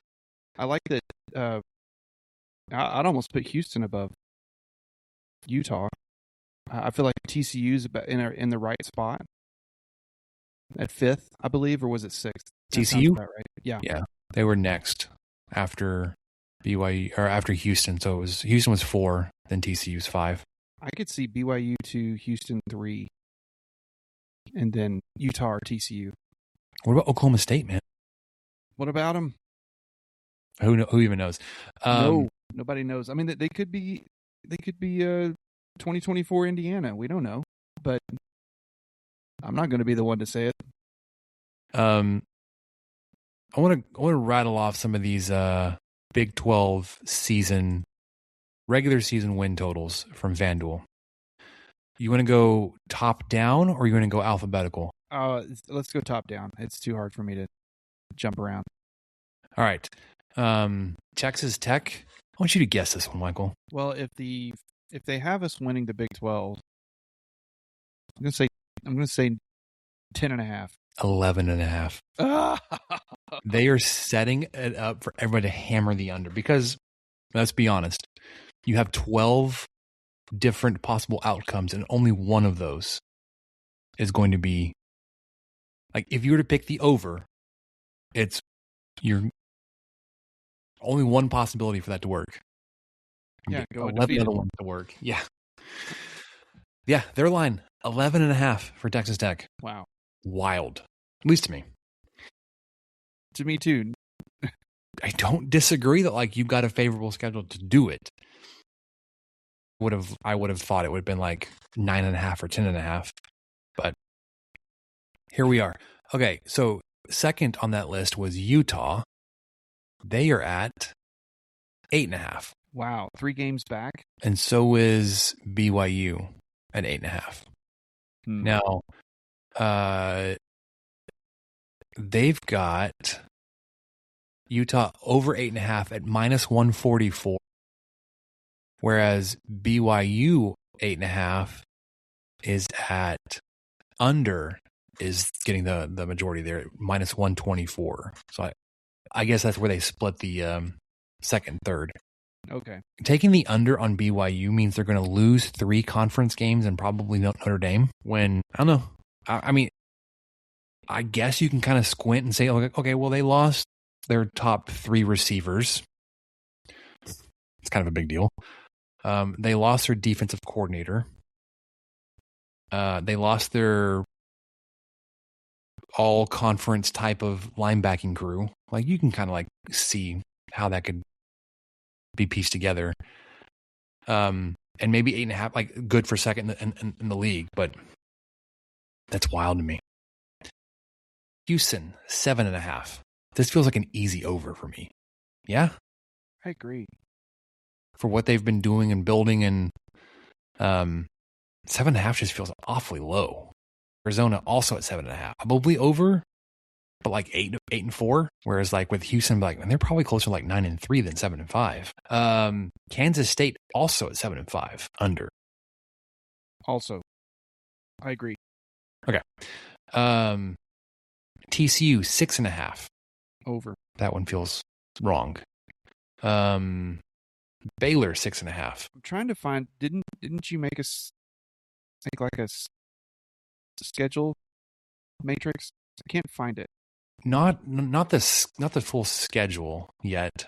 I like that. I'd almost put Houston above Utah. I feel like TCU's in the right spot at fifth, I believe, or was it sixth? TCU, right? Yeah, they were next after BYU or after Houston. So Houston was 4, then TCU's 5. I could see BYU 2, Houston 3, and then Utah or TCU. What about Oklahoma State, man? What about them? Who even knows? No, nobody knows. I mean, they could be 2024 Indiana. We don't know, but I'm not going to be the one to say it. I want to rattle off some of these Big 12 regular season win totals from FanDuel. You want to go top down or you want to go alphabetical? Let's go top down. It's too hard for me to jump around. All right. Texas Tech. I want you to guess this one, Michael. Well, if they have us winning the Big 12, I'm going to say 10.5. 11.5. They are setting it up for everybody to hammer the under because, let's be honest, you have 12 different possible outcomes and only one of those is going to be, like, if you were to pick the over, you're only one possibility for that to work. Yeah, go 11 other ones to work. Yeah. Yeah, their line 11.5 for Texas Tech. Wow. Wild. At least to me. To me too. I don't disagree that, like, you've got a favorable schedule to do it. I would have thought it would have been like 9.5 or 10.5, but here we are. Okay, so second on that list was Utah. They are at 8.5. Wow, 3 games back. And so is BYU at 8.5. Now, they've got Utah over 8.5 at -144, whereas BYU 8.5 is at under, is getting the majority there, -124. So I guess that's where they split the second, third. Okay. Taking the under on BYU means they're going to lose 3 conference games and probably Notre Dame. When, I don't know. I mean, I guess you can kind of squint and say, okay, well, they lost their top 3 receivers. It's kind of a big deal. They lost their defensive coordinator. They lost their all-conference type of linebacking crew. Like, you can kind of like see how that could be pieced together. And maybe 8.5, like, good for second in the league, but that's wild to me. Houston, 7.5. This feels like an easy over for me. Yeah? I agree. For what they've been doing and building, and 7.5 just feels awfully low. Arizona also at 7.5. Probably over, but like 8-4. Whereas like with Houston, like, man, they're probably closer to like 9-3 than 7-5. Kansas State also at 7.5 under. Also, I agree. Okay. TCU 6.5 over. That one feels wrong. Baylor 6.5. I'm trying to find. Didn't you make us think like a schedule matrix? I can't find it. Not the full schedule yet,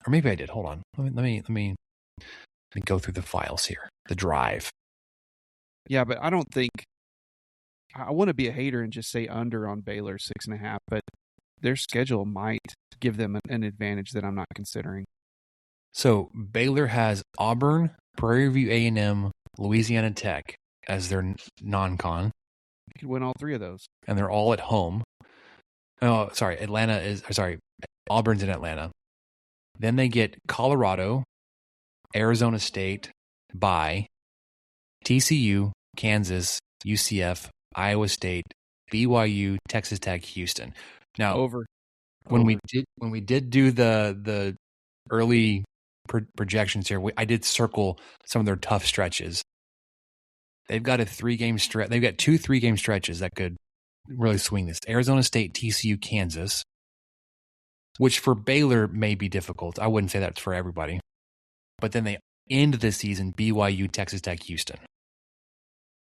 or maybe I did. Hold on. Let me. me go through the files here. The drive. Yeah, but I don't think I want to be a hater and just say under on Baylor 6.5, but their schedule might give them an advantage that I'm not considering. So Baylor has Auburn, Prairie View A&M, Louisiana Tech as their non-con. You could win all three of those. And they're all at home. Oh, sorry. Auburn's in Atlanta. Then they get Colorado, Arizona State, bye, TCU, Kansas, UCF, Iowa State, BYU, Texas Tech, Houston. Now, when we did do the early projections here, I did circle some of their tough stretches. They've got a 3-game stretch. They've got 2 3-game stretches that could really swing this. Arizona State, TCU, Kansas, which for Baylor may be difficult. I wouldn't say that's for everybody. But then they end the season, BYU, Texas Tech, Houston.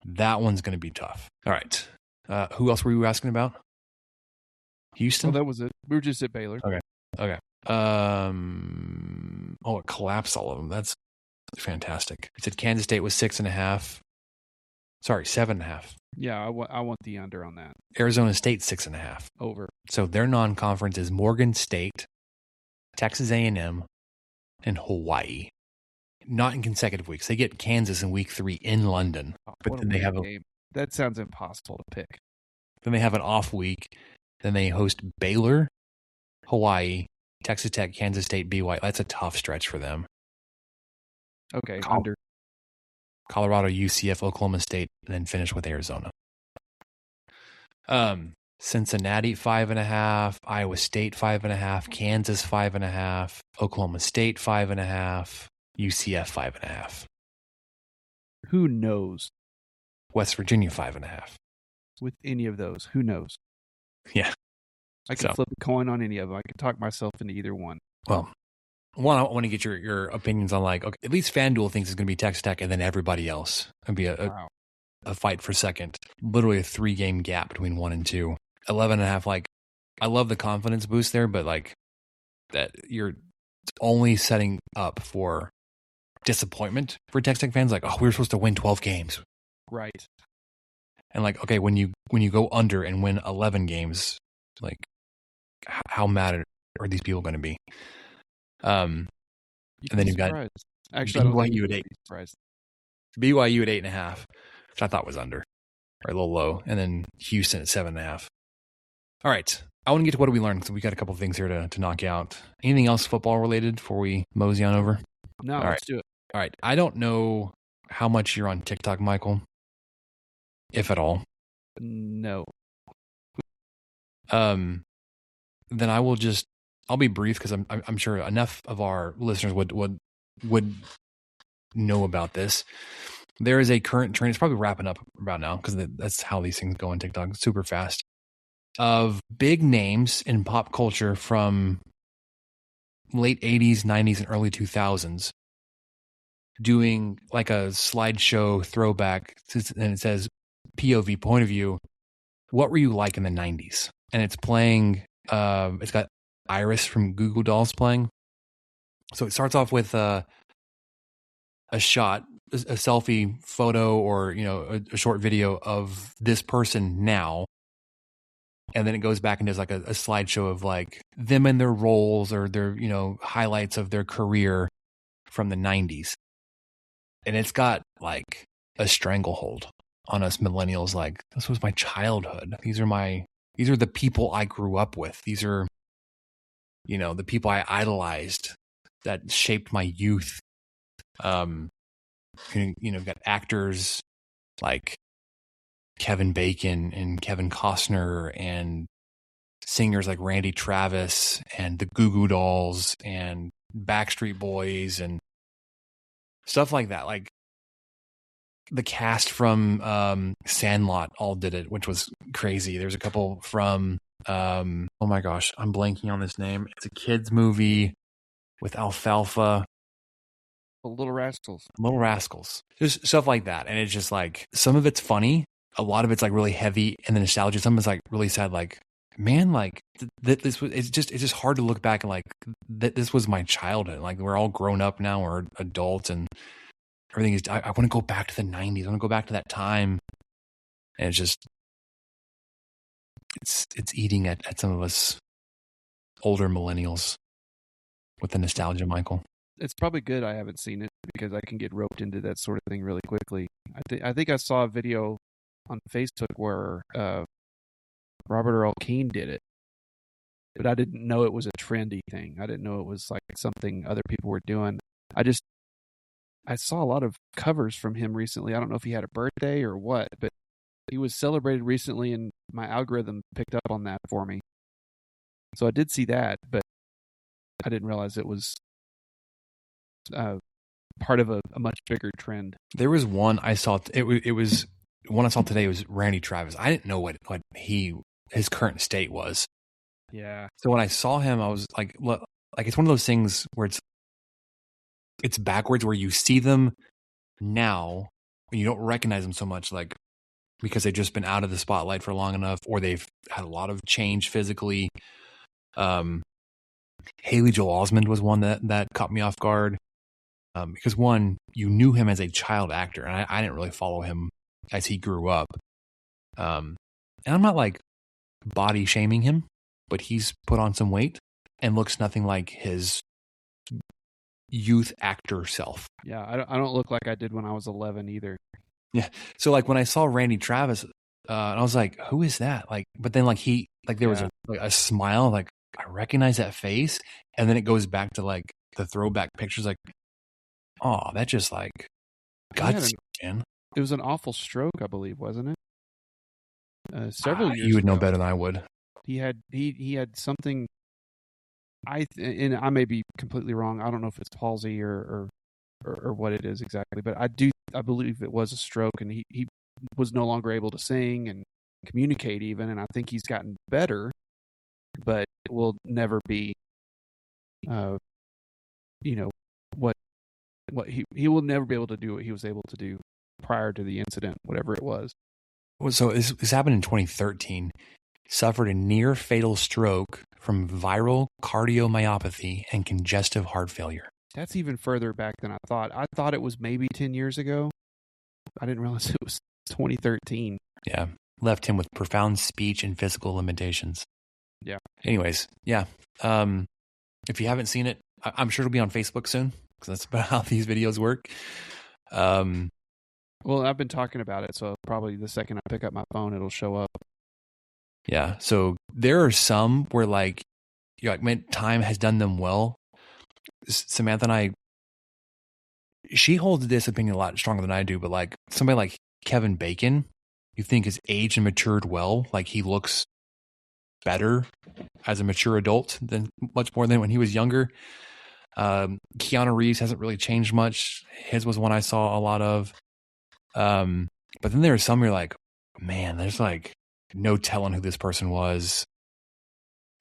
That one's going to be tough. All right. Who else were you asking about? Houston? Oh, that was it. We were just at Baylor. Okay. It collapsed all of them. That's fantastic. It said Kansas State was 6.5. Sorry, 7.5. Yeah, I want the under on that. Arizona State 6.5. Over. So their non-conference is Morgan State, Texas A&M, and Hawaii. Not in consecutive weeks. They get Kansas in week 3 in London. But then they have a game. That sounds impossible to pick. Then they have an off week. Then they host Baylor, Hawaii, Texas Tech, Kansas State, BYU. That's a tough stretch for them. Okay, under. Colorado, UCF, Oklahoma State, and then finish with Arizona. Cincinnati 5.5, Iowa State 5.5, Kansas 5.5, Oklahoma State 5.5, UCF 5.5. Who knows? West Virginia 5.5. With any of those, who knows? Yeah, I can flip a coin on any of them. I can talk myself into either one. Well, one, I want to get your opinions on okay, at least FanDuel thinks it's going to be Texas Tech and then everybody else. It'll be a fight for second. Literally a 3-game gap between 1 and 2. 11.5. I love the confidence boost there, but that you're only setting up for disappointment for Texas Tech fans. We were supposed to win 12 games, right? And okay, when you go under and win 11 games, how mad are these people going to be? And then you've got actually BYU at 8. BYU at 8.5, which I thought was under or a little low, and then Houston at 7.5. All right, I want to get to what do we learn because we got a couple of things here to knock out. Anything else football related before we mosey on over? No, let's do it. All right, I don't know how much you're on TikTok, Michael, if at all. No. Then I'll be brief because I'm sure enough of our listeners would know about this. There is a current trend. It's probably wrapping up about now because that's how these things go on TikTok super fast. Of big names in pop culture from late 80s, 90s, and early 2000s doing a slideshow throwback, and it says POV, point of view. What were you like in the 90s? And it's playing. It's got Iris from Goo Goo Dolls playing. So it starts off with a shot, a selfie photo, or a short video of this person now, and then it goes back and does a slideshow of them and their roles or their highlights of their career from the 90s, and it's got a stranglehold on us millennials. This was my childhood. These are the people I grew up with. These are the people I idolized that shaped my youth. Got actors like Kevin Bacon and Kevin Costner, and singers like Randy Travis and the Goo Goo Dolls and Backstreet Boys and stuff like that. The cast from Sandlot all did it, which was crazy. There's a couple from oh my gosh, I'm blanking on this name. It's a kids movie with Alfalfa. Little Rascals. Little Rascals. Just stuff like that. And it's just some of it's funny. A lot of it's really heavy and the nostalgia. Some of it's really sad, man, like this was, it's just hard to look back and like that this was my childhood. Like we're all grown up now, we're adults and everything is, I want to go back to the 90s. I want to go back to that time. And it's just, it's eating at some of us older millennials with the nostalgia, Michael. It's probably good I haven't seen it because I can get roped into that sort of thing really quickly. I think I saw a video on Facebook where Robert Earl Keen did it, but I didn't know it was a trendy thing. I didn't know it was like something other people were doing. I saw a lot of covers from him recently. I don't know if he had a birthday or what, but he was celebrated recently, and my algorithm picked up on that for me. So I did see that, but I didn't realize it was part of a much bigger trend. There was one I saw. It was one I saw today. It was Randy Travis. I didn't know what his current state was. Yeah. So when I saw him, I was like it's one of those things where it's backwards, where you see them now and you don't recognize them so much, like because they've just been out of the spotlight for long enough, or they've had a lot of change physically. Haley Joel Osment was one that caught me off guard. Because one, you knew him as a child actor, and I didn't really follow him as he grew up. And I'm not like body shaming him, but he's put on some weight and looks nothing like his youth actor self. Yeah, I don't look like I did when I was 11 either. Yeah. So like when I saw Randy Travis, and I was like, who is that? Like, but then there was a smile, like I recognize that face, and then it goes back to like the throwback pictures, like, oh, that just like gutsy, man. It was an awful stroke, I believe, wasn't it? Several years. You would ago. know better than I would. He had something. And I may be completely wrong. I don't know if it's palsy or what it is exactly, but I believe it was a stroke, and he was no longer able to sing and communicate even, and I think he's gotten better, but it will never be, what he will never be able to do what he was able to do prior to the incident, whatever it was. Well, so this happened in 2013. Suffered a near fatal stroke from viral cardiomyopathy and congestive heart failure. That's even further back than I thought. I thought it was maybe 10 years ago. I didn't realize it was 2013. Yeah. Left him with profound speech and physical limitations. Yeah. Anyways, yeah. If you haven't seen it, I'm sure it'll be on Facebook soon, because that's about how these videos work. Well, I've been talking about it, so probably the second I pick up my phone, it'll show up. Yeah. So there are some where like, you're like, man, time has done them well. Samantha and she holds this opinion a lot stronger than I do, but like somebody like Kevin Bacon, you think is aged and matured well. Like he looks better as a mature adult than much more than when he was younger. Keanu Reeves hasn't really changed much. His was one I saw a lot of. But then there are some you're like, man, there's like no telling who this person was.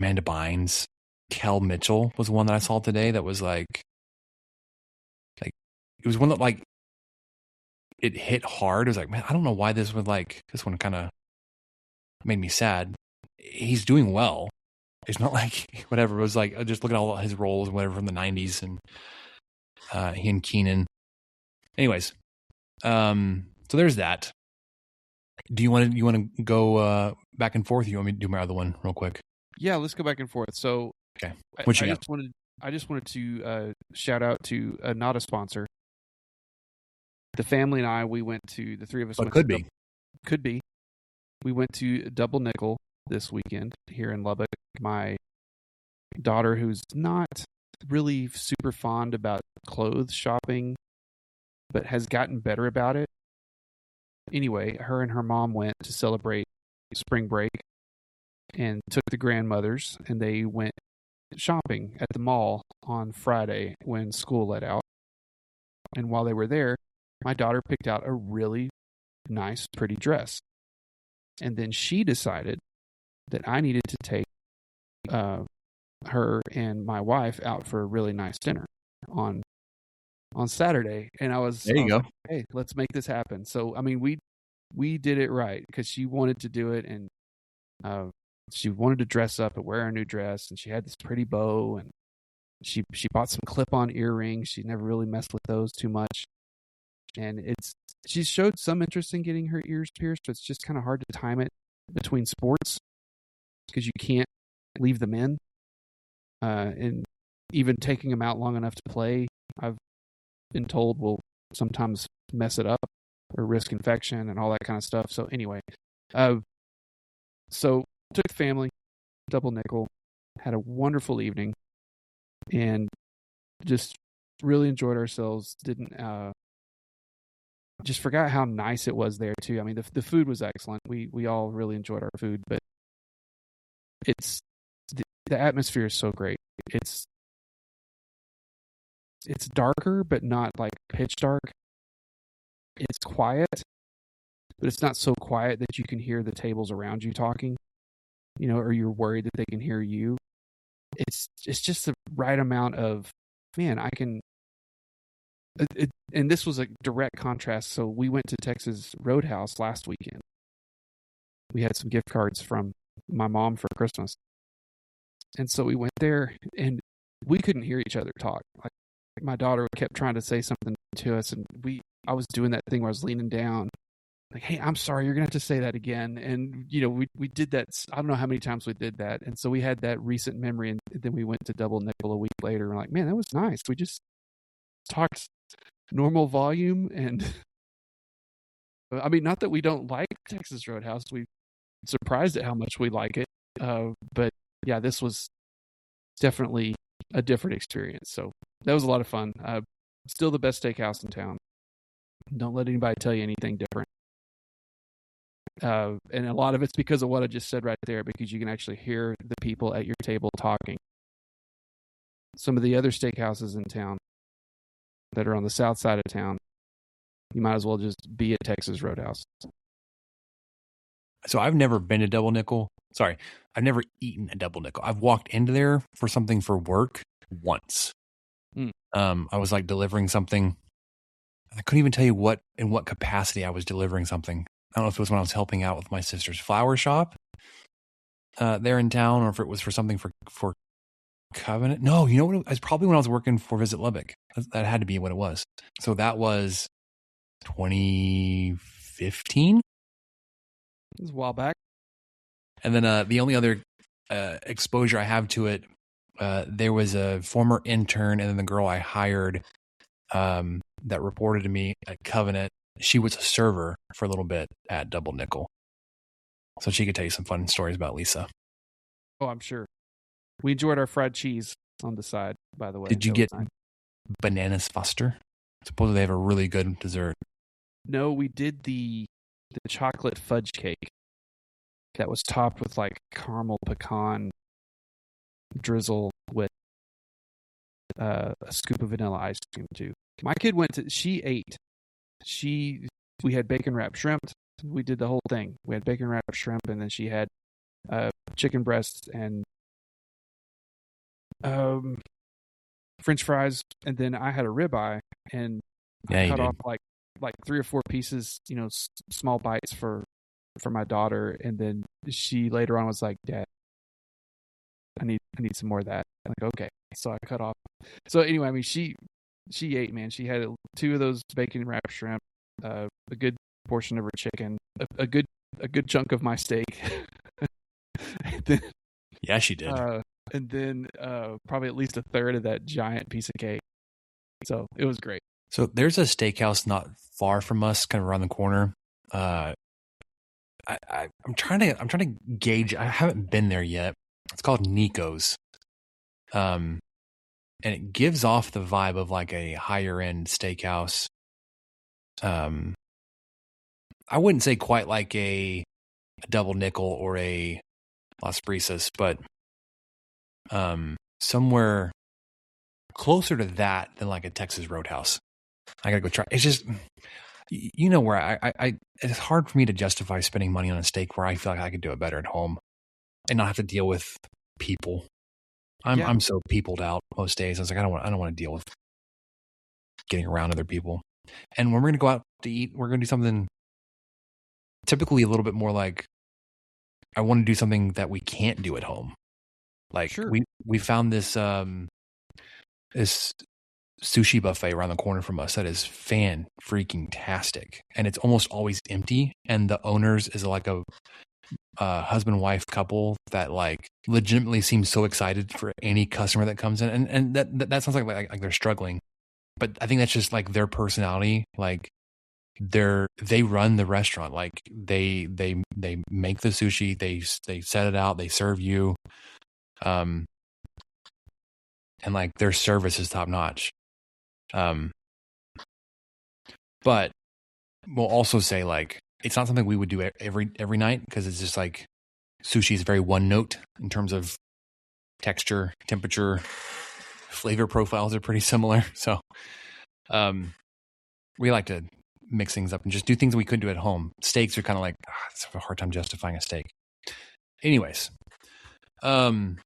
Amanda Bynes, Kel Mitchell was one that I saw today that was like it was one that like it hit hard. It was like, man, I don't know why this one kind of made me sad. He's doing well. It's not like whatever. It was like just look at all his roles, whatever from the 90s, and he and Keenan. Anyways, so there's that. Do you want to go back and forth? Or you want me to do my other one real quick? Yeah, let's go back and forth. So, okay, I just wanted to shout out to not a sponsor. The family and I, we went to the three of us. Could be. We went to Double Nickel this weekend here in Lubbock. My daughter, who's not really super fond about clothes shopping, but has gotten better about it. Anyway, her and her mom went to celebrate spring break and took the grandmothers, and they went shopping at the mall on Friday when school let out. And while they were there, my daughter picked out a really nice, pretty dress. And then she decided that I needed to take her and my wife out for a really nice dinner on Saturday. And I was go. Like, hey, let's make this happen. So, I mean, we did it right because she wanted to do it. And she wanted to dress up and wear a new dress, and she had this pretty bow, and she bought some clip-on earrings. She never really messed with those too much, and she showed some interest in getting her ears pierced, but it's just kind of hard to time it between sports because you can't leave them in, and even taking them out long enough to play, I've been told, will sometimes mess it up or risk infection and all that kind of stuff. So anyway, so took the family, double nickel, had a wonderful evening, and just really enjoyed ourselves. Didn't just forgot how nice it was there too. I mean, the food was excellent. We all really enjoyed our food, but it's the atmosphere is so great. It's darker, but not like pitch dark. It's quiet, but it's not so quiet that you can hear the tables around you talking, or you're worried that they can hear you. It's just the right amount of, man, I can. And this was a direct contrast. So we went to Texas Roadhouse last weekend. We had some gift cards from my mom for Christmas. And so we went there, and we couldn't hear each other talk. Like my daughter kept trying to say something to us, and I was doing that thing where I was leaning down, like, "Hey, I'm sorry, you're gonna have to say that again." And we did that. I don't know how many times we did that. And so we had that recent memory, and then we went to Double Nickel a week later, and we're like, man, that was nice. We just talked normal volume, and I mean, not that we don't like Texas Roadhouse. We're surprised at how much we like it. But yeah, this was definitely a different experience. So that was a lot of fun. Still the best steakhouse in town. Don't let anybody tell you anything different. And a lot of it's because of what I just said right there, because you can actually hear the people at your table talking. Some of the other steakhouses in town that are on the south side of town, you might as well just be at Texas Roadhouse. So I've never been to Double Nickel. Sorry, I've never eaten a Double Nickel. I've walked into there for something for work once. I was like delivering something. I couldn't even tell you in what capacity I was delivering something. I don't know if it was when I was helping out with my sister's flower shop there in town, or if it was for something for Covenant. No, you know what? It was probably when I was working for Visit Lubbock. That had to be what it was. So that was 2015. It was a while back. And then the only other exposure I have to it, there was a former intern, and then the girl I hired that reported to me at Covenant. She was a server for a little bit at Double Nickel. So she could tell you some fun stories about Lisa. Oh, I'm sure. We enjoyed our fried cheese on the side, by the way. Did you get Bananas Foster? Supposedly they have a really good dessert. No, we did the chocolate fudge cake that was topped with like caramel pecan drizzle with a scoop of vanilla ice cream too. My kid she ate. We had bacon wrapped shrimp. We did the whole thing. We had bacon wrapped shrimp, and then she had chicken breasts and French fries, and then I had a ribeye, and I cut off like 3 or 4 pieces, small bites for my daughter, and then she later on was like, "Dad, I need some more of that." I'm like, okay, so I cut off. So anyway, I mean, she ate, man. She had 2 of those bacon wrapped shrimp, a good portion of her chicken, a good chunk of my steak. Then, yeah, she did. And then probably at least a third of that giant piece of cake. So it was great. So there's a steakhouse not far from us, kind of around the corner. I'm trying to gauge. I haven't been there yet. It's called Nico's. And it gives off the vibe of like a higher end steakhouse. I wouldn't say quite like a Double Nickel or a Las Brisas, but somewhere closer to that than like a Texas Roadhouse. I gotta go try. It's just, where I it's hard for me to justify spending money on a steak where I feel like I could do it better at home and not have to deal with people. I'm so peopled out most days. I was like, I don't want to deal with getting around other people. And when we're gonna go out to eat, we're gonna do something typically a little bit more like I want to do something that we can't do at home. Like Sure. we found this this sushi buffet around the corner from us that is fan-freaking-tastic, and it's almost always empty. And the owners is like a husband-wife couple that like legitimately seems so excited for any customer that comes in, and that sounds like they're struggling, but I think that's just like their personality. Like they run the restaurant, like they make the sushi, they set it out, they serve you, and like their service is top notch. But we'll also say like it's not something we would do every night, because it's just like sushi is very one note in terms of texture, temperature, flavor profiles are pretty similar. So we like to mix things up and just do things we couldn't do at home. Steaks are kind of like, it's a hard time justifying a steak. Anyways, you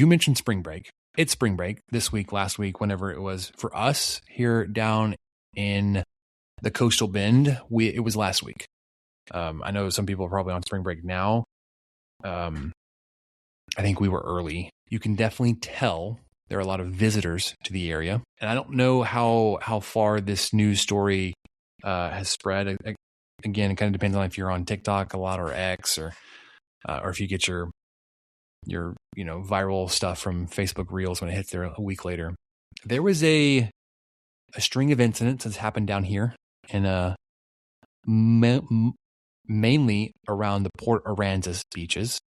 mentioned spring break. It's spring break this week, last week, whenever it was for us here down in the coastal bend. It was last week. I know some people are probably on spring break now. I think we were early. You can definitely tell there are a lot of visitors to the area, and I don't know how far this news story has spread. Again, it kind of depends on if you're on TikTok a lot or X, or if you get your viral stuff from Facebook Reels when it hits there a week later. There was a string of incidents that's happened down here, and mainly around the Port Aransas beaches.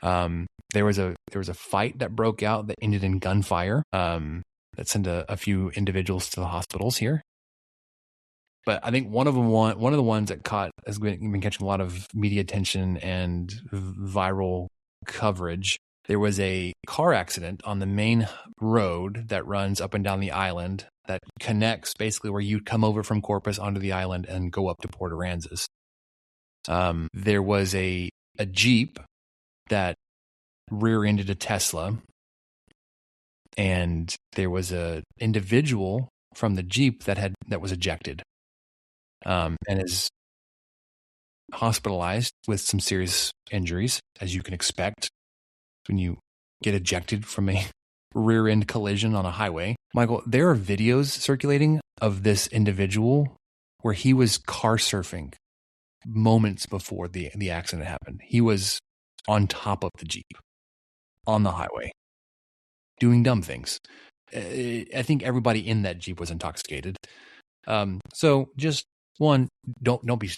There was a fight that broke out that ended in gunfire. That sent a few individuals to the hospitals here. But I think one of the ones that has been catching a lot of media attention and viral coverage. There was a car accident on the main road that runs up and down the island that connects basically where you come over from Corpus onto the island and go up to Port Aransas. There was a Jeep that rear-ended a Tesla, and there was a individual from the Jeep that was ejected, and is hospitalized with some serious injuries, as you can expect when you get ejected from a rear-end collision on a highway. Michael, there are videos circulating of this individual where he was car surfing moments before the accident happened. He was on top of the Jeep on the highway doing dumb things. I think everybody in that Jeep was intoxicated. So just one, don't be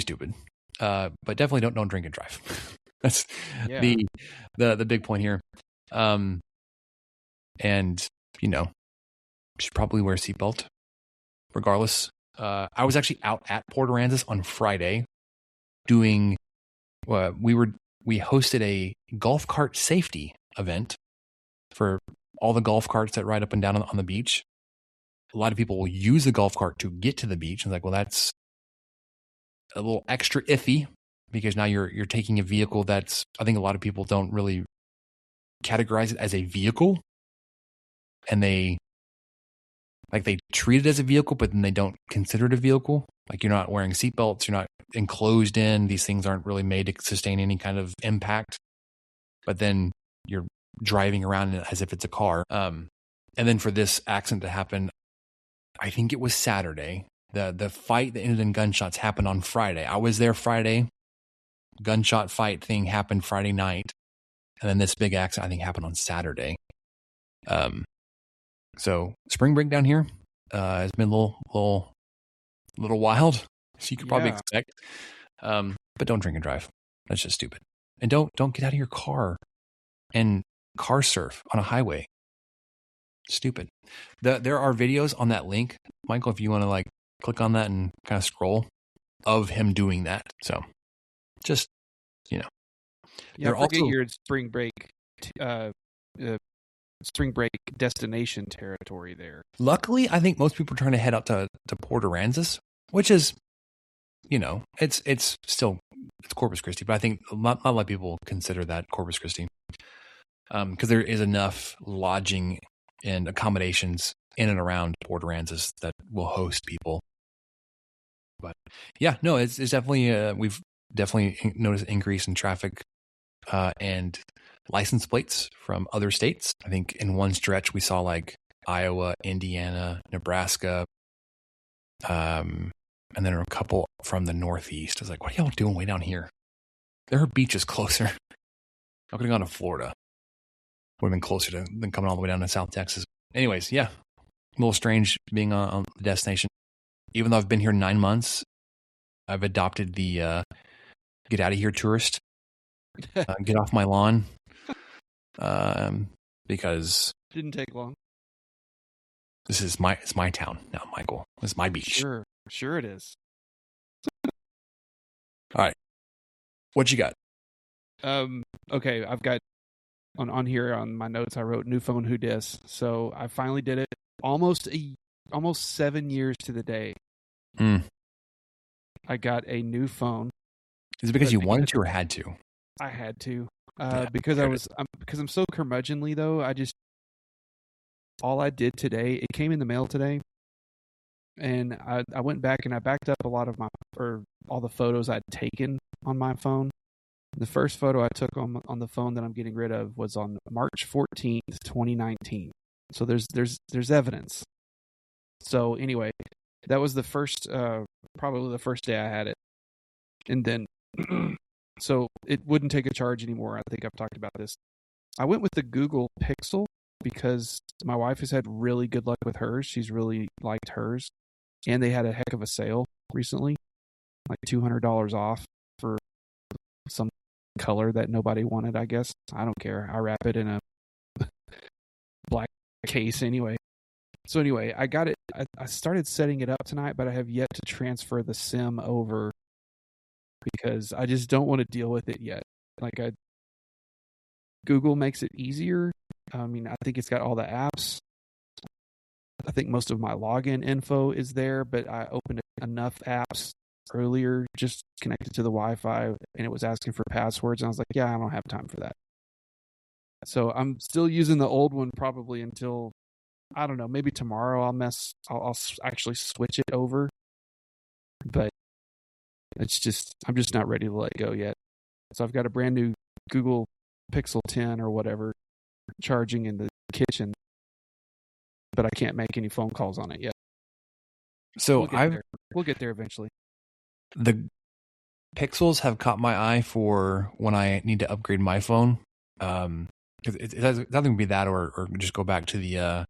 stupid. But definitely don't drink and drive. That's the big point here. And you should probably wear a seatbelt regardless. I was actually out at Port Aransas on Friday doing we hosted a golf cart safety event for all the golf carts that ride up and down on the beach. A lot of people will use the golf cart to get to the beach. And it's like, well, that's a little extra iffy, because now you're taking a vehicle that's, I think a lot of people don't really categorize it as a vehicle, and they treat it as a vehicle, but then they don't consider it a vehicle. Like, you're not wearing seatbelts, you're not enclosed in, these things aren't really made to sustain any kind of impact, but then you're driving around as if it's a car. And then for this accident to happen, I think it was Saturday. The fight that ended in gunshots happened on Friday. I was there Friday. Gunshot fight thing happened Friday night. And then this big accident, I think, happened on Saturday. So spring break down here has been a little wild, as you could probably expect. But don't drink and drive. That's just stupid. And don't get out of your car and car surf on a highway. Stupid. There are videos on that link, Michael, if you want to click on that and kind of scroll, of him doing that. So just, forget also your spring break destination territory there. Luckily, I think most people are trying to head out to Port Aransas, which is, it's still Corpus Christi, but I think not a lot of people consider that Corpus Christi, because there is enough lodging and accommodations in and around Port Aransas that will host people. But yeah, no, it's definitely definitely noticed an increase in traffic and license plates from other states. I think in one stretch we saw like Iowa, Indiana, Nebraska, and then a couple from the Northeast. I was like, what are y'all doing way down here? There are beaches closer. I could have gone to Florida. Would have been closer than coming all the way down to South Texas. Anyways, yeah, a little strange being on the destination. Even though I've been here 9 months, I've adopted the get out of here tourist. Get off my lawn. Because Didn't take long. it's my town now, Michael. It's my beach. Sure it is. All right. What you got? Okay, I've got on here on my notes I wrote new phone who dis. So I finally did it. Almost 7 years to the day. I got a new phone. Is it because you wanted to or had to? I had to. Yeah, because I'm so curmudgeonly though. All I did today, it came in the mail today, and I went back and I backed up a lot of all the photos I'd taken on my phone. The first photo I took on the phone that I'm getting rid of was on March 14th, 2019. So there's evidence. So anyway, that was the first, probably the first day I had it, and then so it wouldn't take a charge anymore. I think I've talked about this. I went with the Google Pixel because my wife has had really good luck with hers. She's really liked hers, and they had a heck of a sale recently, like $200 off for some color that nobody wanted. I guess I don't care. I wrap it in a black case anyway. So anyway, I got it. I started setting it up tonight, but I have yet to transfer the SIM over because I just don't want to deal with it yet. Google makes it easier. I mean, I think it's got all the apps. I think most of my login info is there, but I opened enough apps earlier, just connected to the Wi-Fi, and it was asking for passwords. And I was like, yeah, I don't have time for that. So I'm still using the old one probably until, I don't know, maybe tomorrow I'll actually switch it over. But I'm just not ready to let go yet. So I've got a brand new Google Pixel 10 or whatever charging in the kitchen, but I can't make any phone calls on it yet. So we'll get there eventually. The Pixels have caught my eye for when I need to upgrade my phone. It has nothing to be that or just go back to the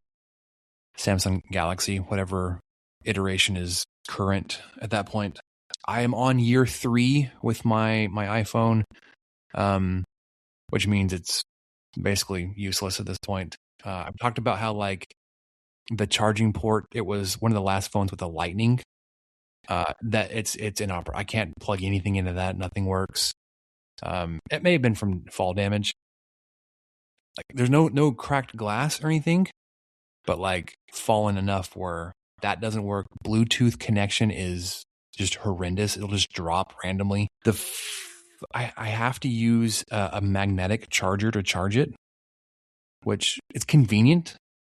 Samsung Galaxy, whatever iteration is current at that point. I am on year 3 with my iPhone, which means it's basically useless at this point. I've talked about how like the charging port, it was one of the last phones with a lightning, that it's inoperable. I can't plug anything into that. Nothing works. It may have been from fall damage. Like there's no cracked glass or anything, but like fallen enough where that doesn't work. Bluetooth connection is just horrendous. It'll just drop randomly. I have to use a magnetic charger to charge it, which is convenient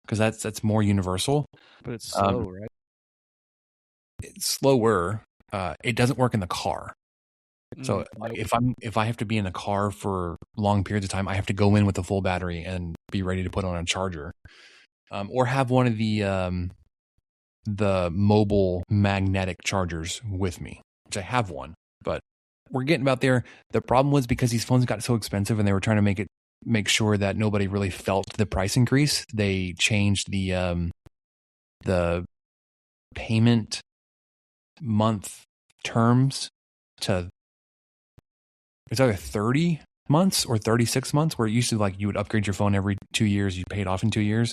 because that's more universal. But it's slow, right? It's slower. It doesn't work in the car. So Nope. if I have to be in the car for long periods of time, I have to go in with a full battery and be ready to put on a charger, or have one of the mobile magnetic chargers with me, which I have one. But we're getting about there. The problem was because these phones got so expensive, and they were trying to make sure that nobody really felt the price increase. They changed the payment month terms to, it's either 30 months or 36 months, where it used to like you would upgrade your phone every 2 years, you paid off in 2 years.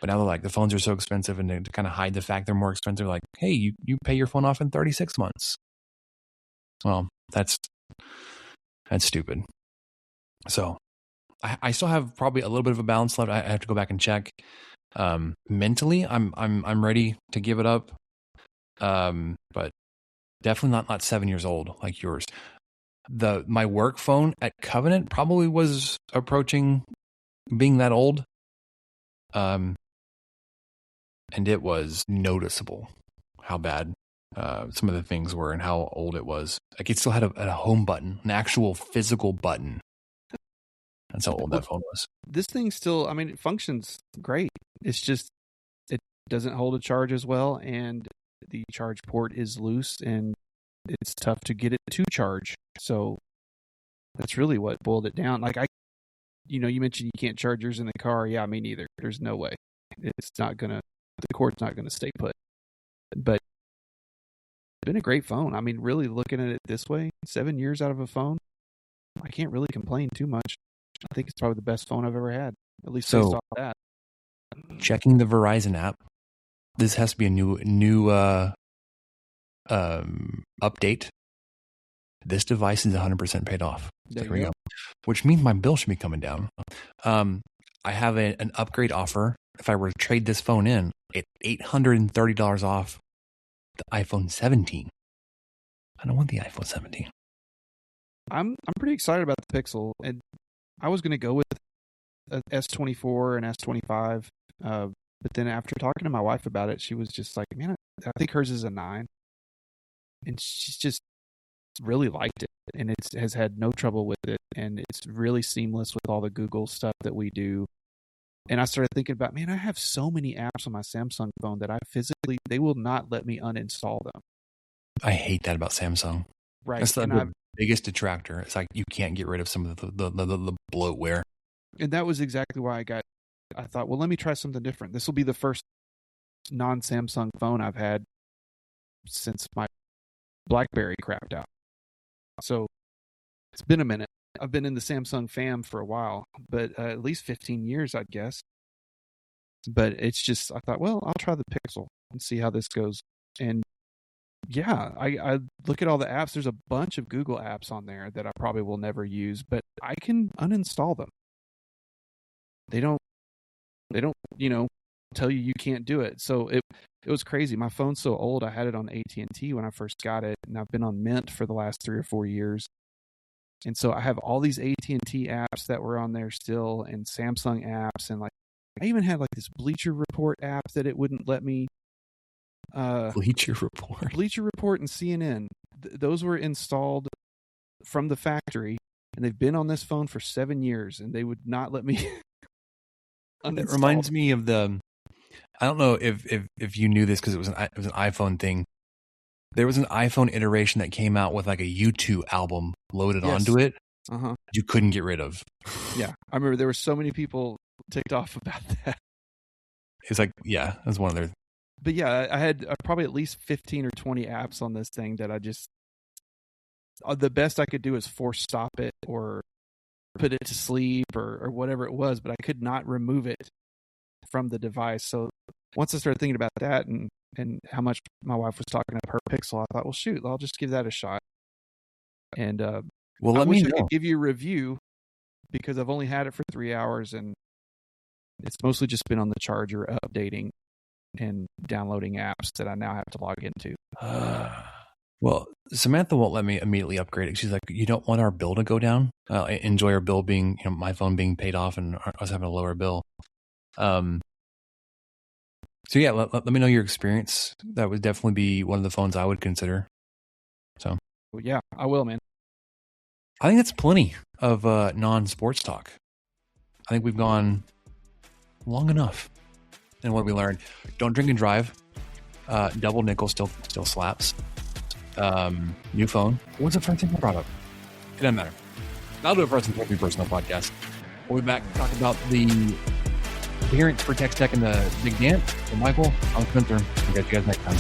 But now they're like, the phones are so expensive, and to kind of hide the fact they're more expensive, like, hey, you pay your phone off in 36 months. Well, that's stupid. So I still have probably a little bit of a balance left. I have to go back and check. Mentally, I'm ready to give it up. But definitely not 7 years old like yours. My work phone at Covenant probably was approaching being that old. And it was noticeable how bad some of the things were and how old it was. Like it still had a home button, an actual physical button. That's how old that phone was. This thing still, I mean, it functions great. It's just, it doesn't hold a charge as well, and the charge port is loose, and it's tough to get it to charge. So that's really what boiled it down. Like you mentioned you can't charge yours in the car. Yeah, me neither. There's no way. The cord's not gonna stay put. But it's been a great phone. I mean, really looking at it this way, 7 years out of a phone, I can't really complain too much. I think it's probably the best phone I've ever had. At least based off that. Checking the Verizon app. This has to be a new update. This device is 100% paid off. There we go. Which means my bill should be coming down. I have an upgrade offer. If I were to trade this phone in, it's $830 off the iPhone 17. I don't want the iPhone 17. I'm pretty excited about the Pixel, and I was going to go with a S24 and S25, but then after talking to my wife about it, she was just like, "Man, I think hers is a 9," and she's just really liked it, and it has had no trouble with it, and it's really seamless with all the Google stuff that we do. And I started thinking about, man, I have so many apps on my Samsung phone that they will not let me uninstall them. I hate that about Samsung. Right. That's the biggest detractor. It's like you can't get rid of some of the bloatware. And that was exactly why I thought, well, let me try something different. This will be the first non-Samsung phone I've had since my BlackBerry crapped out. So it's been a minute. I've been in the Samsung fam for a while, but at least 15 years, I'd guess. But it's just, I thought, well, I'll try the Pixel and see how this goes. And yeah, I look at all the apps. There's a bunch of Google apps on there that I probably will never use, but I can uninstall them. They don't, tell you can't do it. So it was crazy. My phone's so old. I had it on AT&T when I first got it, and I've been on Mint for the last 3 or 4 years. And so I have all these AT&T apps that were on there still, and Samsung apps, and like I even had like this Bleacher Report app that it wouldn't let me. Bleacher Report and CNN. Those were installed from the factory, and they've been on this phone for 7 years, and they would not let me. It reminds me of I don't know if you knew this because it was an iPhone thing. There was an iPhone iteration that came out with like a U2 album loaded onto it. You couldn't get rid of. Yeah, I remember there were so many people ticked off about that. It's like, yeah, that's one of their. But yeah, I had probably at least 15 or 20 apps on this thing that I just, the best I could do is force stop it or put it to sleep or whatever it was, but I could not remove it from the device. So once I started thinking about that and how much my wife was talking about her Pixel, I thought, well, shoot, I'll just give that a shot. And well, I wish I could give you a review because I've only had it for 3 hours, and it's mostly just been on the charger updating and downloading apps that I now have to log into. Well, Samantha won't let me immediately upgrade it. She's like, you don't want our bill to go down? Enjoy our bill being, my phone being paid off and us having a lower bill. So yeah, let me know your experience. That would definitely be one of the phones I would consider. So yeah, I will, man. I think that's plenty of non-sports talk. I think we've gone long enough. And what we learned: don't drink and drive. Double nickel still slaps. New phone. What's the first thing I brought up? It doesn't matter. I'll do it for us in Tech Personal Podcast. We'll be back to talk about the appearance for Tex Tech and the Big Dance. So Michael, I'm Spencer. I'll catch you guys next time.